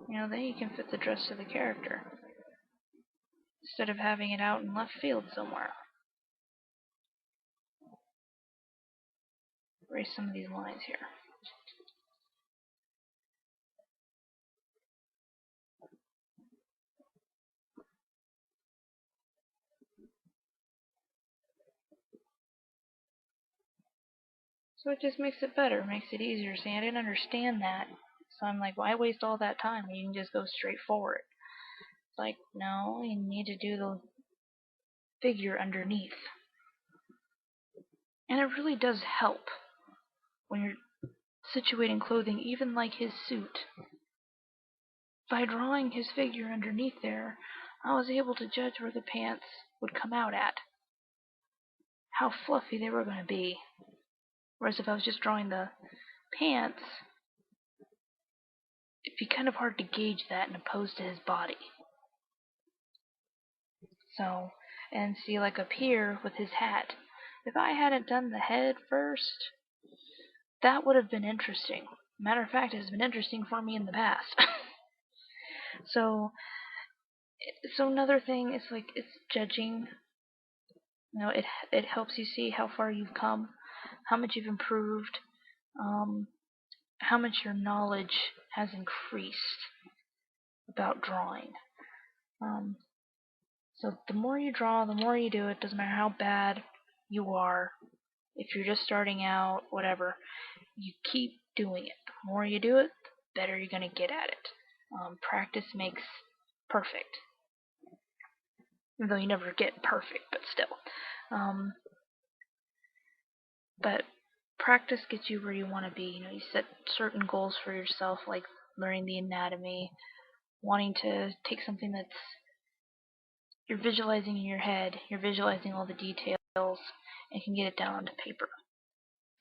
You know, then you can fit the dress to the character instead of having it out in left field somewhere. Erase some of these lines here. So it just makes it better, makes it easier. See, I didn't understand that. So I'm like, why waste all that time when you can just go straight forward? It's like, no, you need to do the figure underneath. And it really does help when you're situating clothing, even like his suit. By drawing his figure underneath there, I was able to judge where the pants would come out at, how fluffy they were going to be. Whereas if I was just drawing the pants, it'd be kind of hard to gauge that and opposed to his body. So, and see, like up here with his hat, if I hadn't done the head first, that would have been interesting. Matter of fact, it has been interesting for me in the past. So another thing is like, it's judging. You know, it helps you see how far you've come, how much you've improved, how much your knowledge has increased about drawing. So the more you draw, the more you do it, doesn't matter how bad you are. If you're just starting out, whatever, you keep doing it. The more you do it, the better you're going to get at it. Practice makes perfect. Even though you never get perfect, but still. But practice gets you where you want to be. You know, you set certain goals for yourself, like learning the anatomy, wanting to take something that's you're visualizing in your head, you're visualizing all the details, and can get it down onto paper.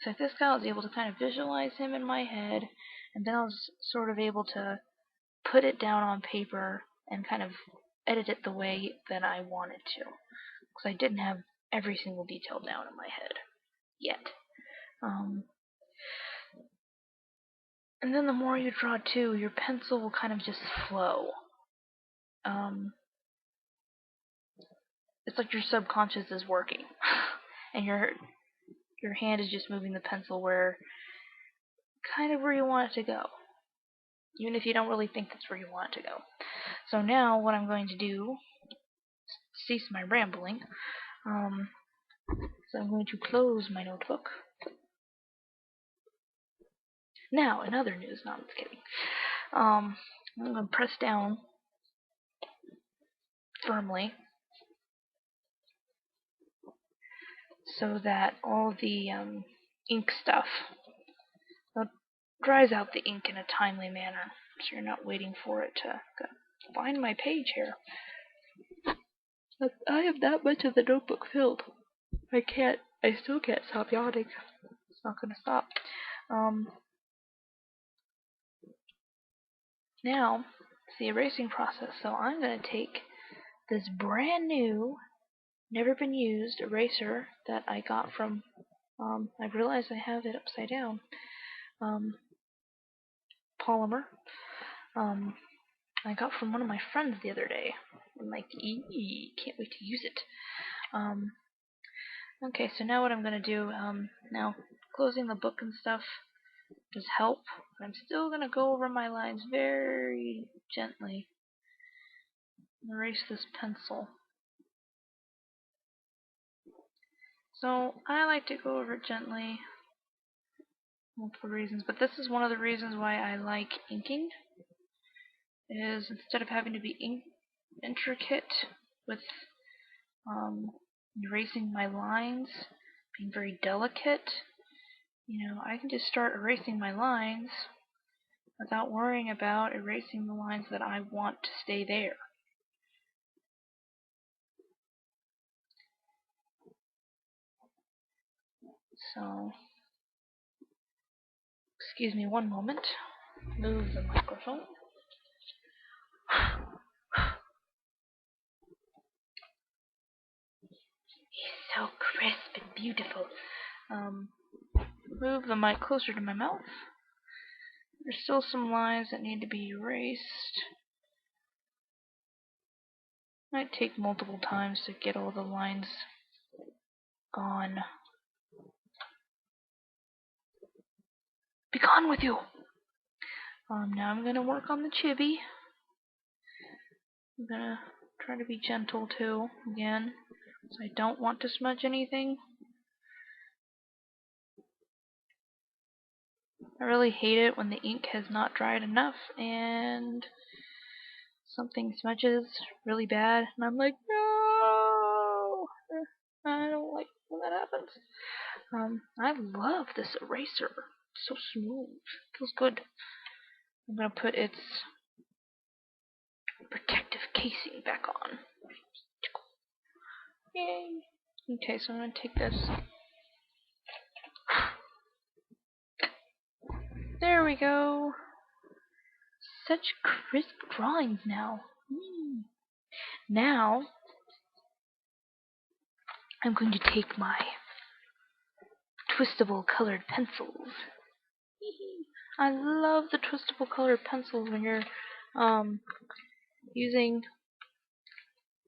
So with this guy, I was able to kind of visualize him in my head, and then I was sort of able to put it down on paper and kind of edit it the way that I wanted to. Because I didn't have every single detail down in my head yet. And then the more you draw too, your pencil will kind of just flow. It's like your subconscious is working, and your hand is just moving the pencil where you want it to go, even if you don't really think that's where you want it to go. So now what I'm going to do, cease my rambling. So I'm going to close my notebook. Now, in other news, no, I'm just kidding. I'm going to press down firmly so that all the ink stuff dries out the ink in a timely manner, so you're not waiting for it to find my page here. I have that much of the notebook filled. I still can't stop yawning. It's not going to stop. Now, it's the erasing process. So I'm going to take this brand new, never been used eraser that I got from, I realize I have it upside down, polymer. I got from one of my friends the other day. I'm like, can't wait to use it. Okay, so now what I'm going to do, now closing the book and stuff does help, but I'm still going to go over my lines very gently. Erase this pencil. So I like to go over it gently, multiple reasons, but this is one of the reasons why I like inking, is instead of having to be intricate with erasing my lines, being very delicate, I can just start erasing my lines without worrying about erasing the lines that I want to stay there. So, excuse me one moment. Move the microphone. He's so crisp and beautiful. Move the mic closer to my mouth. There's still some lines that need to be erased. Might take multiple times to get all the lines gone. Be gone with you! Now I'm gonna work on the chibi. I'm gonna try to be gentle too, again, because I don't want to smudge anything. I really hate it when the ink has not dried enough and something smudges really bad, and I'm like, no! I don't like when that happens. I love this eraser. It's so smooth. Feels good. I'm gonna put its protective casing back on. Yay! Okay, so I'm gonna take this. There we go. Such crisp drawings now. Now, I'm going to take my twistable colored pencils. I love the twistable colored pencils when you're using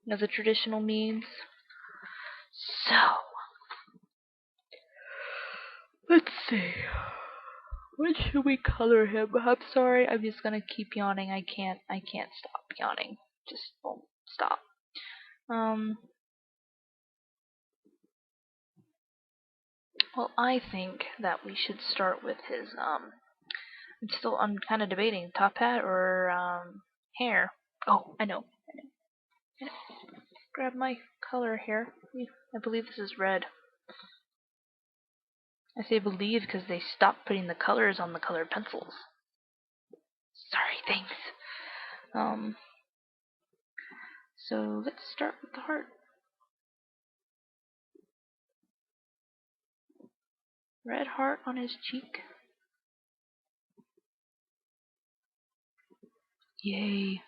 the traditional means. So, let's see. What should we color him? I'm sorry, I'm just gonna keep yawning. I can't stop yawning. Just won't stop. Well, I think that we should start with his I'm kind of debating top hat or hair. Oh, I know. Grab my color here. I believe this is red. I say believe because they stopped putting the colors on the colored pencils. Sorry, thanks. So let's start with the heart. Red heart on his cheek. Yay.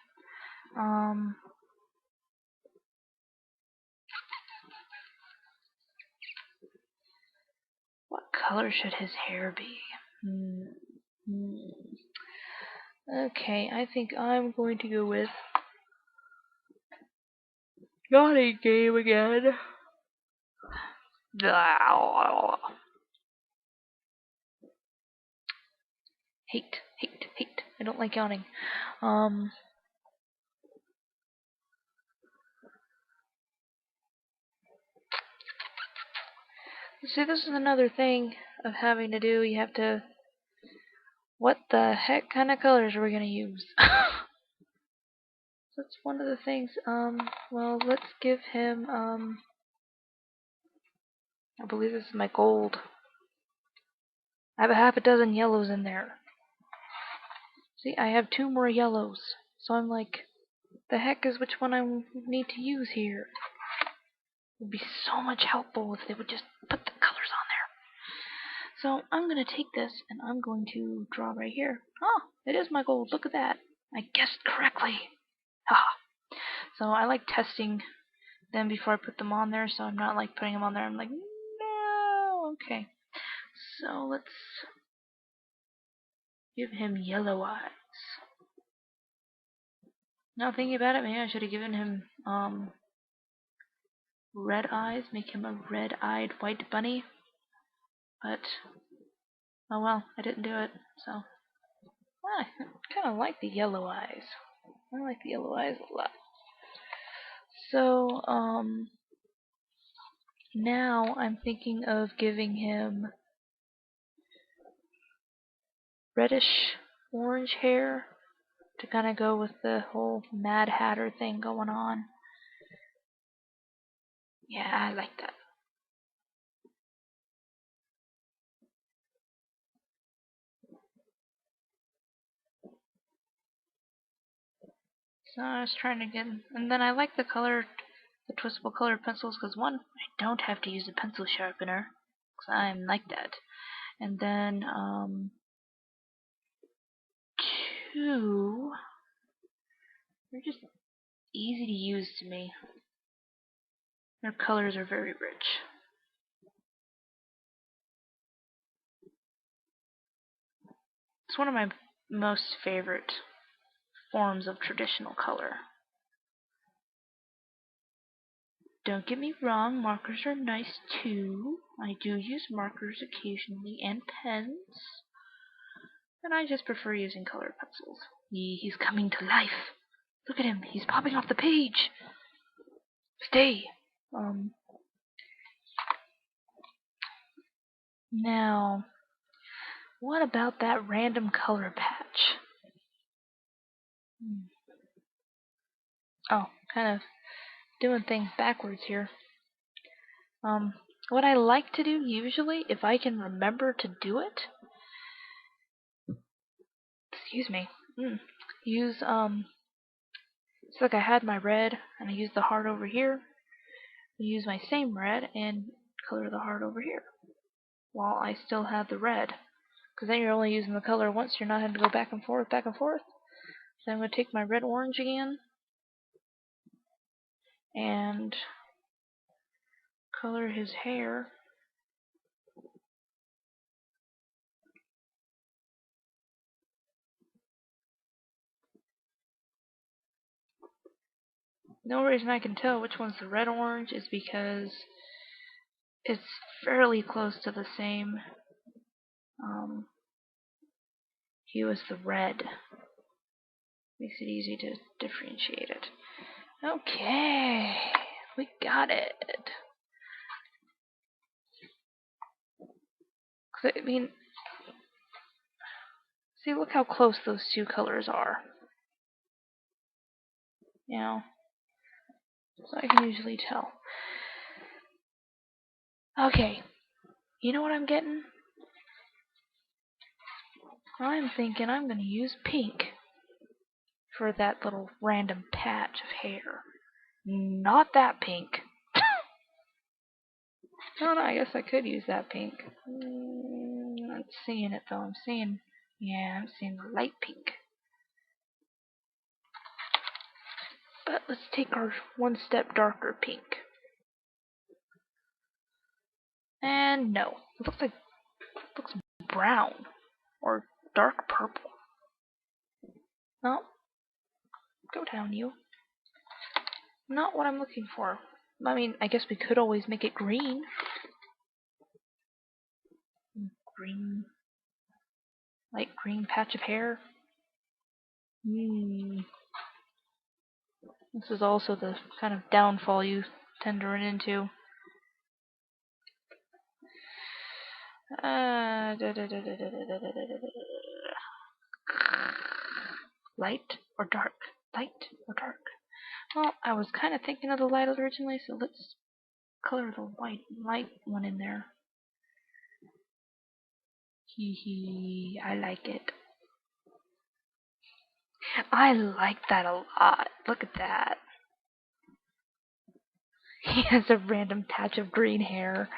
What color should his hair be? Okay, I think I'm going to go with yawning game again. Hate. I don't like yawning. See, this is another thing of having to do. You have to. What the heck kind of colors are we gonna use? That's one of the things. Well, let's give him. I believe this is my gold. I have a half a dozen yellows in there. See, I have 2 more yellows. So I'm like, the heck is which one I need to use here? It would be so much helpful if they would just put the colors on there. So I'm going to take this and I'm going to draw right here. Oh, it is my gold. Look at that. I guessed correctly. Haha. So I like testing them before I put them on there, so I'm not like putting them on there. I'm like, no. Okay. So let's give him yellow eyes. Now thinking about it, maybe I should have given him red eyes, make him a red-eyed white bunny. But oh well, I didn't do it. So I kind of like the yellow eyes. I like the yellow eyes a lot. So Now I'm thinking of giving him reddish orange hair to kind of go with the whole Mad Hatter thing going on. Yeah, I like that. So I was trying to get, and then I like the twistable color pencils because one, I don't have to use a pencil sharpener because I'm like that. And then two, they're just easy to use to me. Their colors are very rich. It's one of my most favorite forms of traditional color. Don't get me wrong, markers are nice too. I do use markers occasionally and pens. And I just prefer using colored pencils. He's coming to life. Look at him, he's popping off the page. Stay. Now, what about that random color patch? Oh, kind of doing things backwards here. What I like to do usually, if I can remember to do it, excuse me, use, it's like I had my red, and I used the heart over here. I use my same red and color the heart over here, while I still have the red. Because then you're only using the color once, you're not having to go back and forth, back and forth. So I'm going to take my red orange again, and color his hair. The only reason I can tell which one's the red orange is because it's fairly close to the same hue as the red. Makes it easy to differentiate it. Okay, we got it. I mean, see, look how close those two colors are. You know, so I can usually tell. Okay, you know what I'm getting? I'm thinking I'm going to use pink for that little random patch of hair. Not that pink. No, I guess I could use that pink. Not seeing it though. I'm seeing the light pink. But let's take our one step darker pink. And no, it looks brown or dark purple. No, go down, you. Not what I'm looking for. I mean, I guess we could always make it green. Green, light green patch of hair. This is also the kind of downfall you tend to run into. Light or dark? Light or dark? Well, I was kind of thinking of the light originally, so let's color the light one in there. Hee, I like it. I like that a lot. Look at that. He has a random patch of green hair.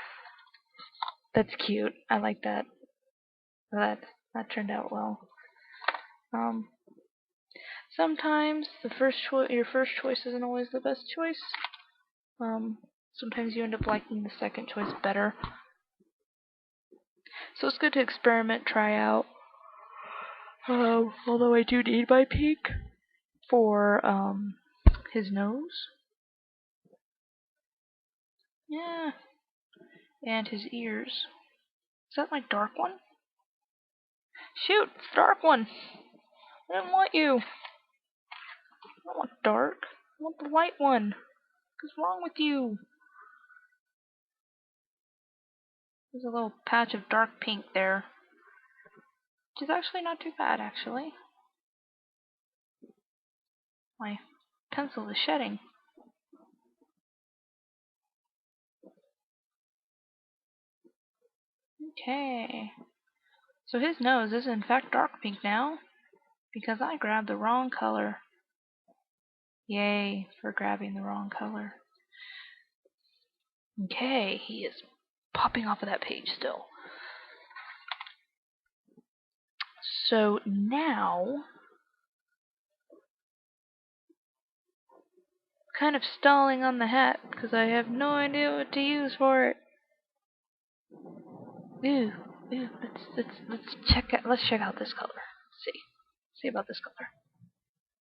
That's cute. I like that. That turned out well. Sometimes your first choice isn't always the best choice. Sometimes you end up liking the second choice better. So it's good to experiment, try out. Although I do need my pink for his nose. Yeah. And his ears. Is that my dark one? Shoot, it's the dark one. I didn't want you. I don't want dark. I want the light one. What's wrong with you? There's a little patch of dark pink there, which is actually not too bad, actually. My pencil is shedding. Okay. So his nose is in fact dark pink now, because I grabbed the wrong color. Yay for grabbing the wrong color. Okay, he is popping off of that page still. So now, kind of stalling on the hat because I have no idea what to use for it. Ooh, let's check out this color. See about this color.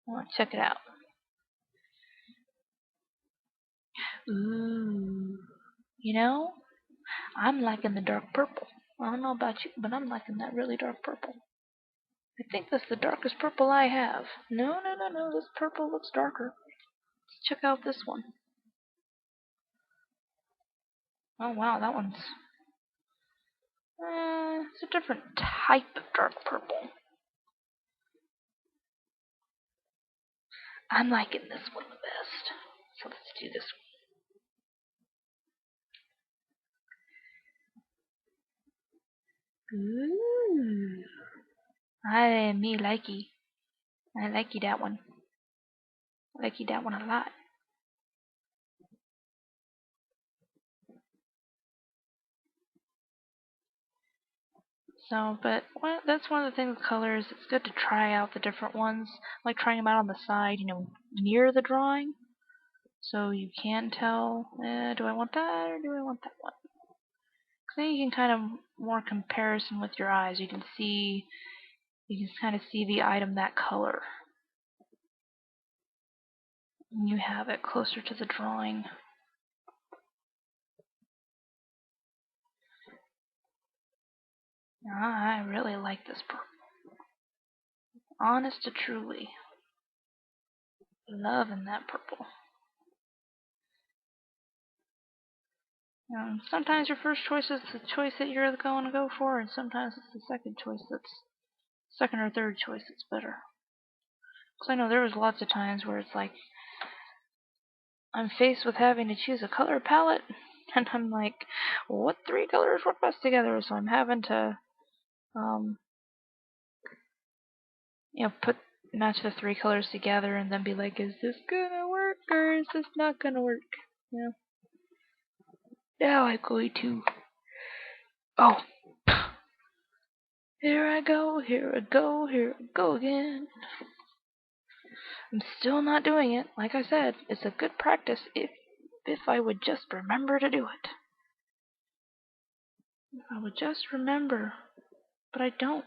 I want to check it out. Ooh, you know, I'm liking the dark purple. I don't know about you, but I'm liking that really dark purple. I think that's the darkest purple I have. No, this purple looks darker. Let's check out this one. Oh wow, that one's it's a different type of dark purple. I'm liking this one the best. So let's do this one. Ooh. Me likey. I likey that one. I likey that one a lot. So, but that's one of the things with colors. It's good to try out the different ones, like trying them out on the side, near the drawing, so you can tell, do I want that or do I want that one? Because then you can kind of more comparison with your eyes. You can kind of see the item that color. And you have it closer to the drawing. I really like this purple. Honest to truly. Loving that purple. Sometimes your first choice is the choice that you're going to go for, and sometimes it's the second or third choice that's better. Because I know there was lots of times where it's like, I'm faced with having to choose a color palette, and I'm like, what 3 colors work best together? So I'm having to, match the 3 colors together and then be like, is this gonna work or is this not gonna work? Now I'm going to. Oh, here I go again. I'm still not doing it. Like I said, it's a good practice if I would just remember to do it. If I would just remember. But I don't.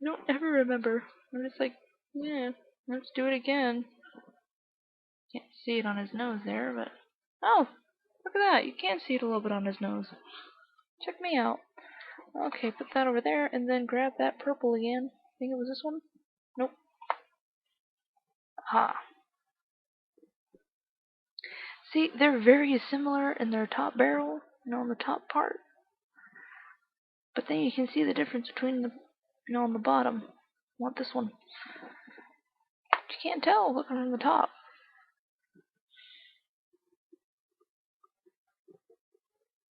I don't ever remember. I'm just like, yeah, let's do it again. Can't see it on his nose there, but... Oh, look at that. You can see it a little bit on his nose. Check me out. Okay, put that over there, and then grab that purple again. I think it was this one? Nope. Aha. See, they're very similar in their top barrel, on the top part. But then you can see the difference between the, on the bottom. I want this one. You can't tell looking from the top.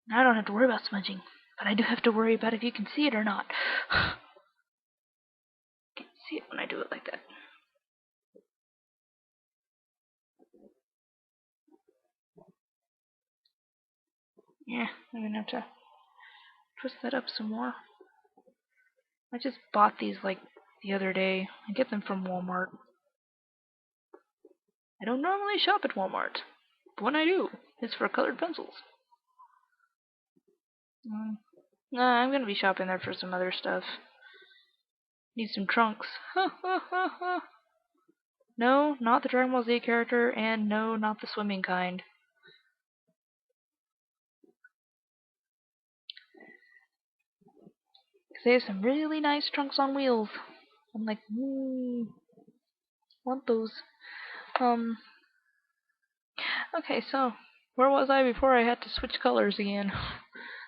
Now I don't have to worry about smudging, but I do have to worry about if you can see it or not. Can't see it when I do it like that. Yeah, I'm gonna have to twist that up some more. I just bought these like the other day. I get them from Walmart. I don't normally shop at Walmart, but when I do, it's for colored pencils. Nah, I'm gonna be shopping there for some other stuff. Need some trunks. No, not the Dragon Ball Z character, and no, not the swimming kind. Because they have some really nice trunks on wheels. I'm like, want those. Okay, so where was I before I had to switch colors again?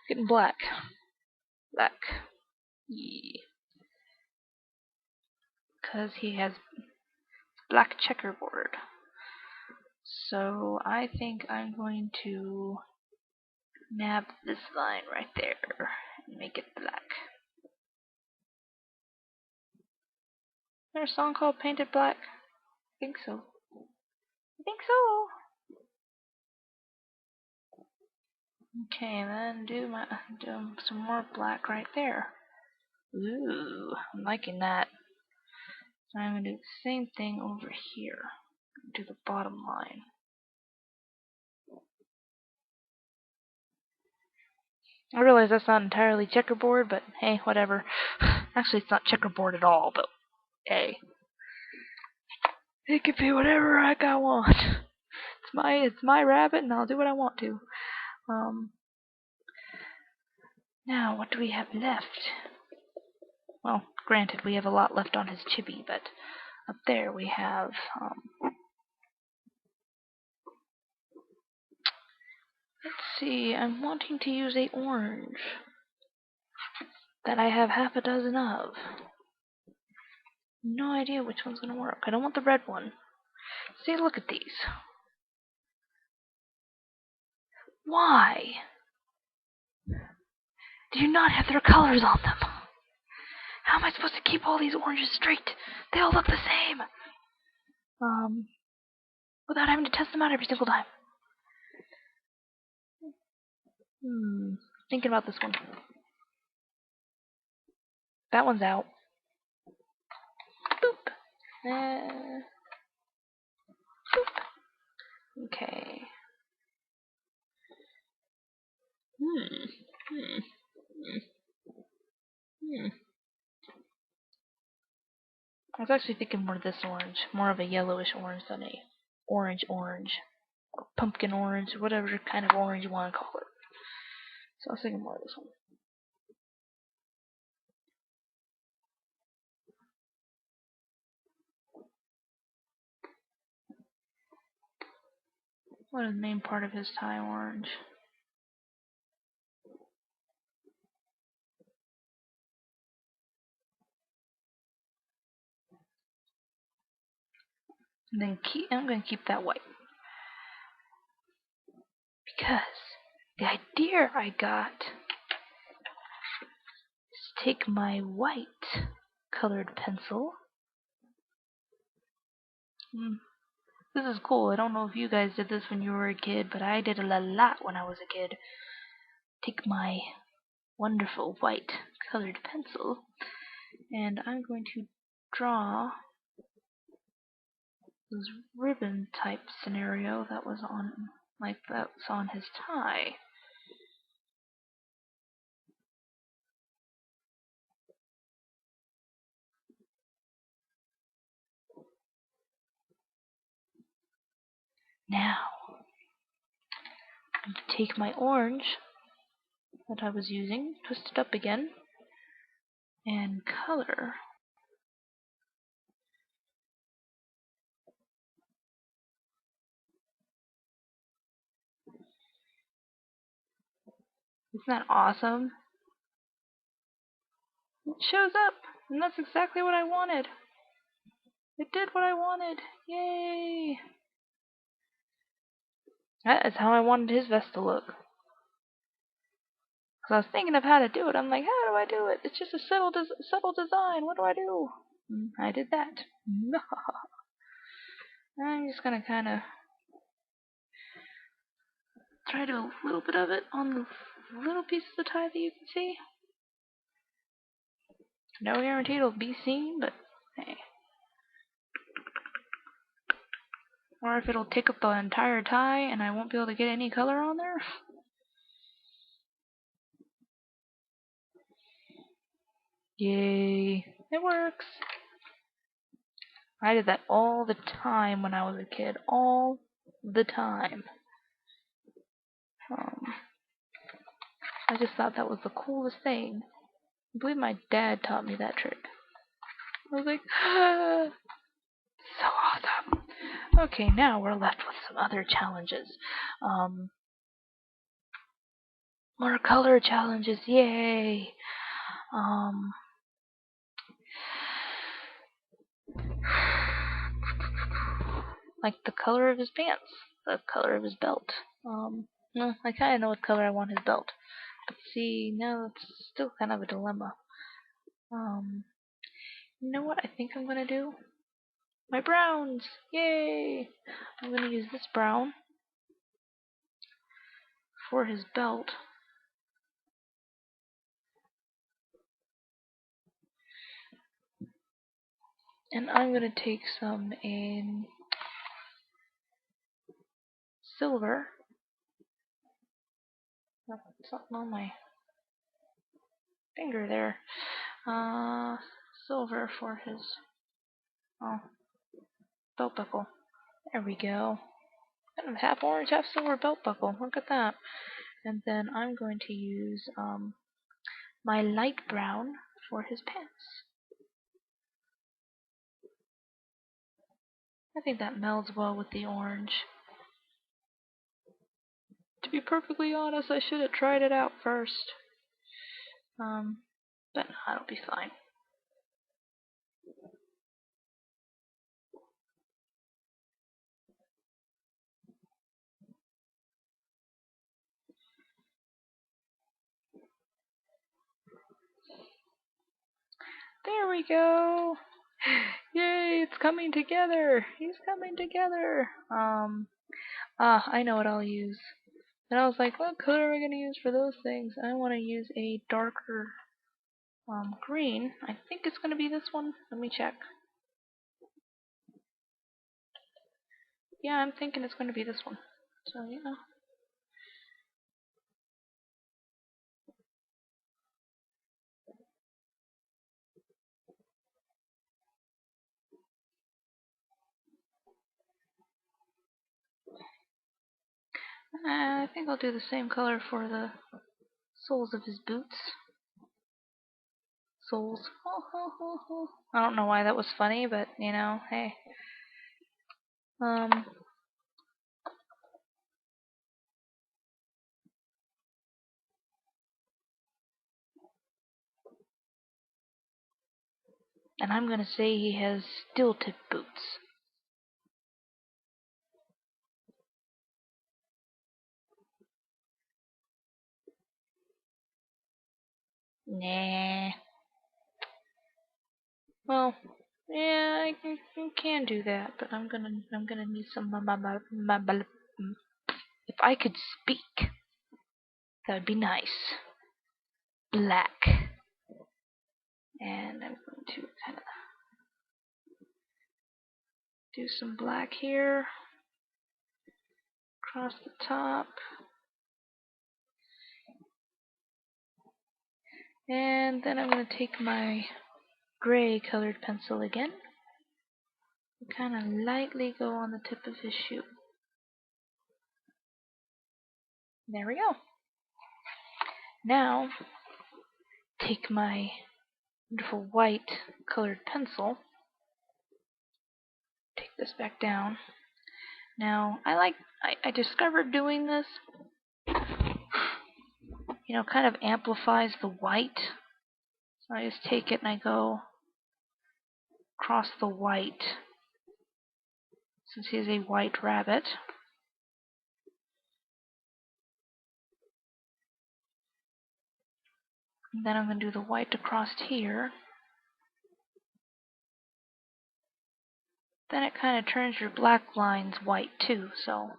Getting black. Black. Yeah. Because he has black checkerboard. So I think I'm going to nab this line right there and make it black. Is there a song called Painted Black? I think so. I think so. Okay, then do some more black right there. Ooh, I'm liking that. So I'm gonna do the same thing over here. Do the bottom line. I realize that's not entirely checkerboard, but hey, whatever. Actually, it's not checkerboard at all, but hey. It could be whatever I want. It's my rabbit, and I'll do what I want to. Now, what do we have left? Well, granted, we have a lot left on his chibi, but up there we have, let's see, I'm wanting to use a orange that I have half a dozen of. No idea which one's gonna work. I don't want the red one. See, look at these. Why do you not have their colors on them? How am I supposed to keep all these oranges straight? They all look the same. Without having to test them out every single time. Thinking about this one. That one's out. Boop. Boop. Okay. I was actually thinking more of this orange. More of a yellowish orange than a orange. Or pumpkin orange, whatever kind of orange you want to call it. So I was thinking more of this one. What is the main part of his tie orange? And then I'm going to keep that white. Because the idea I got is to take my white colored pencil. This is cool. I don't know if you guys did this when you were a kid, but I did it a lot when I was a kid. Take my wonderful white colored pencil, and I'm going to draw this ribbon type scenario that was on his tie. Now, I'm going to take my orange that I was using, twist it up again, and color. Isn't that awesome? It shows up, and that's exactly what I wanted. It did what I wanted. Yay! That is how I wanted his vest to look. Because I was thinking of how to do it. I'm like, how do I do it? It's just a subtle design. What do I do? I did that. I'm just going to kind of try to do a little bit of it on the little piece of the tie that you can see. No guarantee it'll be seen, but hey. Or if it'll take up the entire tie and I won't be able to get any color on there. Yay. It works. I did that all the time when I was a kid. All the time. I just thought that was the coolest thing. I believe my dad taught me that trick. I was like, ah, so awesome. Okay, now we're left with some other challenges. More color challenges, yay! Um, like the color of his pants, the color of his belt. No, I kind of know what color I want his belt. But see, no, it's still kind of a dilemma. You know what I think I'm gonna do? My browns! Yay! I'm gonna use this brown for his belt. And I'm gonna take some in silver. Oh, something on my finger there. Silver for his belt buckle. There we go. Kind of half orange, half silver belt buckle. Look at that. And then I'm going to use my light brown for his pants. I think that melds well with the orange. To be perfectly honest, I should have tried it out first. But that'll be fine. There we go. Yay, it's coming together. He's coming together. I know what I'll use. And I was like, what color am I going to use for those things? I want to use a darker green. I think it's going to be this one. Let me check. Yeah, I'm thinking it's going to be this one. So, yeah. I think I'll do the same color for the soles of his boots. Soles. I don't know why that was funny, but you know, hey. And I'm gonna say he has steel-tip boots. Nah. Well, yeah, I can do that, but I'm gonna need some. If I could speak, that would be nice. Black. And I'm going to kind of do some black here across the top. And then I'm going to take my gray colored pencil again and kind of lightly go on the tip of his shoe. There we go. Now, take my wonderful white colored pencil, take this back down. Now, I discovered doing this, you know, kind of amplifies the white. So I just take it and I go across the white, since he's a white rabbit. And then I'm going to do the white across here. Then it kind of turns your black lines white too, so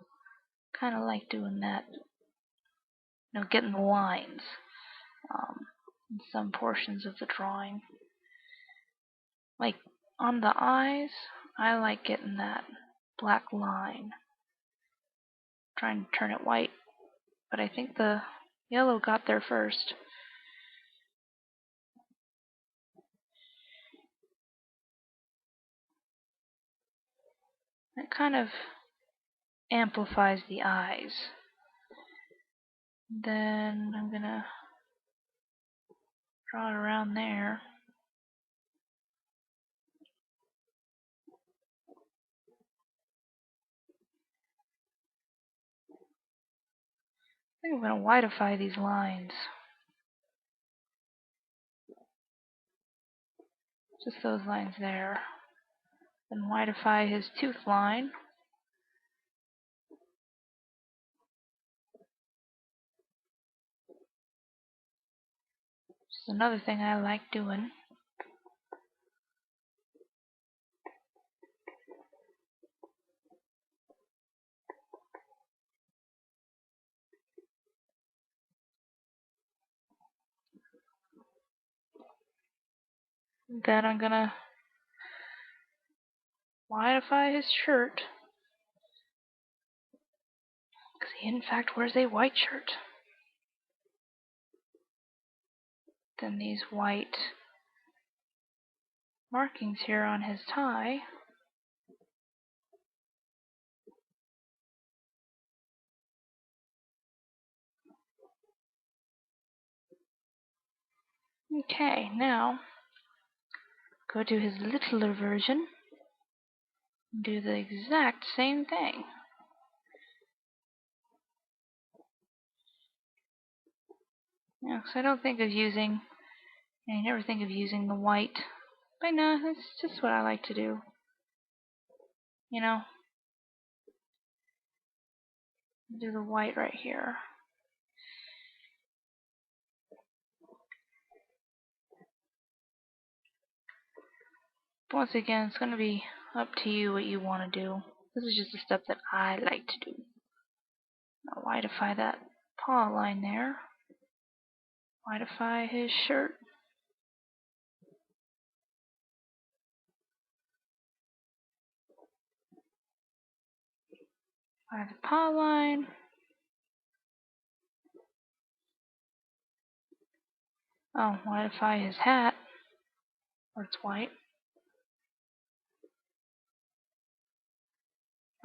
kind of like doing that. You know, getting the lines in some portions of the drawing. Like on the eyes, I like getting that black line. Trying to turn it white, but I think the yellow got there first. It kind of amplifies the eyes. Then I'm gonna draw it around there. think I'm going to whiteify these lines. Just those lines there. Then whiteify his tooth line. Just another thing I like doing. Then I'm gonna whiteify his shirt. Because he in fact wears a white shirt. Then these white markings here on his tie. Okay, now go to his littler version. Do the exact same thing. Yeah, because I don't think of using, I never think of using the white. But no, that's just what I like to do. You know, do the white right here. But once again, it's going to be up to you what you want to do. This is just the stuff that I like to do. Now whiteify that paw line there. Whiteify his shirt. White the paw line. Oh, whiteify his hat. Or it's white.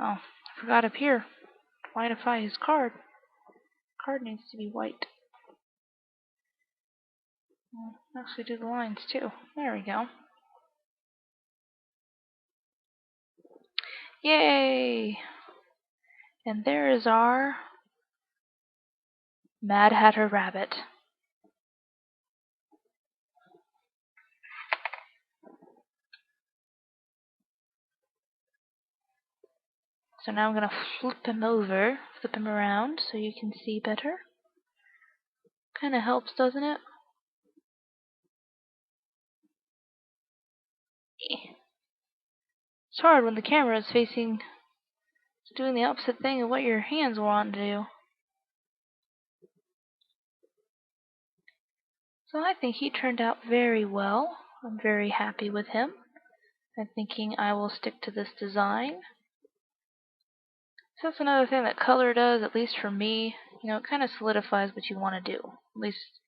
Oh, I forgot up here. Whiteify his card. Card needs to be white. I'll actually do the lines too. There we go. Yay! And there is our Mad Hatter Rabbit. So now I'm going to flip him around so you can see better. Kind of helps, doesn't it? It's hard when the camera is facing, doing the opposite thing of what your hands want to do. So I think he turned out very well. I'm very happy with him. I'm thinking I will stick to this design. So that's another thing that color does, at least for me. You know, it kind of solidifies what you want to do. At least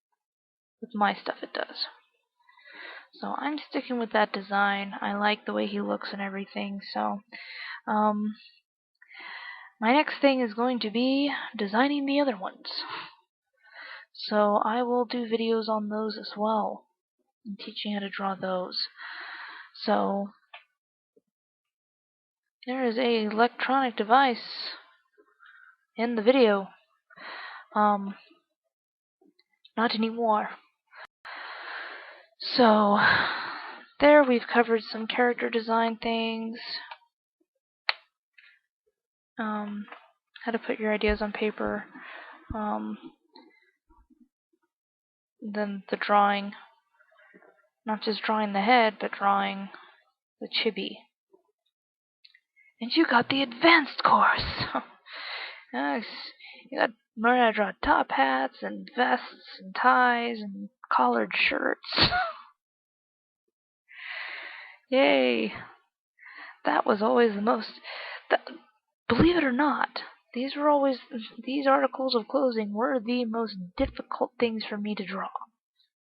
with my stuff it does. So I'm sticking with that design. I like the way he looks and everything. So my next thing is going to be designing the other ones. So I will do videos on those as well, and teaching how to draw those. So there is a electronic device in the video. Not anymore. So there we've covered some character design things. How to put your ideas on paper. Then the drawing. Not just drawing the head, but drawing the chibi. And you got the advanced course. Yes, you got to learn how to draw top hats and vests and ties and collared shirts. Yay! That was always the most. Believe it or not, these articles of clothing were the most difficult things for me to draw,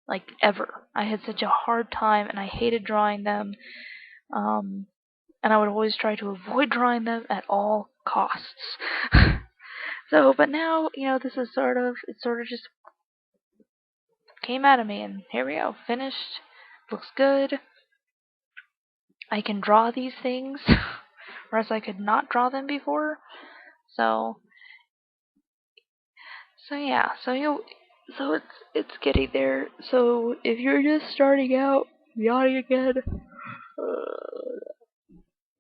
like ever. I had such a hard time, and I hated drawing them. And I would always try to avoid drawing them at all costs. So, but now, you know, this is sort of just came out of me, and here we go, finished. Looks good. I can draw these things, whereas I could not draw them before. So So yeah, so it's getting there. So if you're just starting out, yawning again.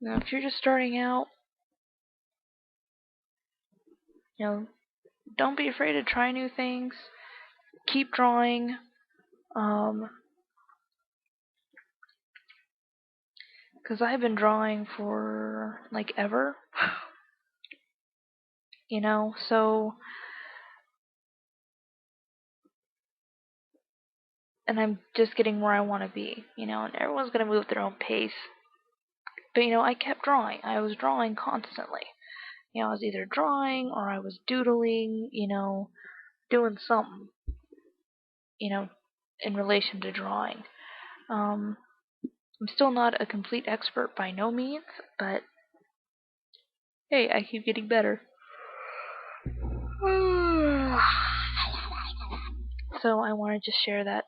Now, if you're just starting out, don't be afraid to try new things. Keep drawing. Because I've been drawing for like ever. So, and I'm just getting where I want to be, and everyone's going to move at their own pace. But, I kept drawing. I was drawing constantly. I was either drawing or I was doodling, doing something, in relation to drawing. I'm still not a complete expert by no means, but hey, I keep getting better. So I wanted to share that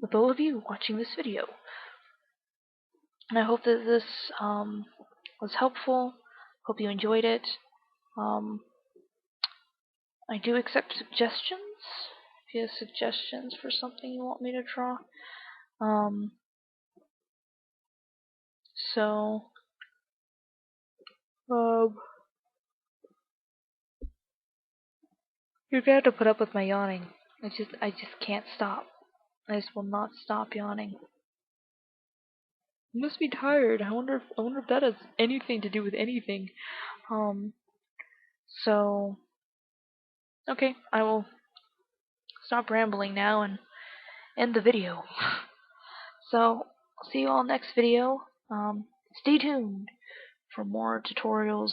with all of you watching this video. And I hope that this was helpful. Hope you enjoyed it. I do accept suggestions. If you have suggestions for something you want me to draw. So, you're gonna have to put up with my yawning. I just can't stop. I just will not stop yawning. I must be tired. I wonder if that has anything to do with anything. So, okay, I will stop rambling now and end the video. So, I'll see you all next video. Stay tuned for more tutorials,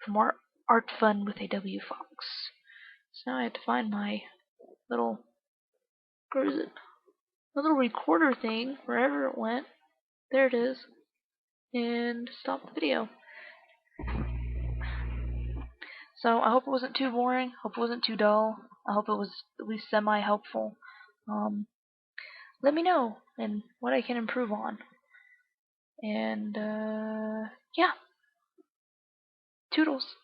for more art fun with A.W. Fox. So now I have to find my little, where is it? The little recorder thing, wherever it went. There it is. And stop the video. So I hope it wasn't too boring. Hope it wasn't too dull. I hope it was at least semi-helpful. Let me know and what I can improve on. And yeah. Toodles.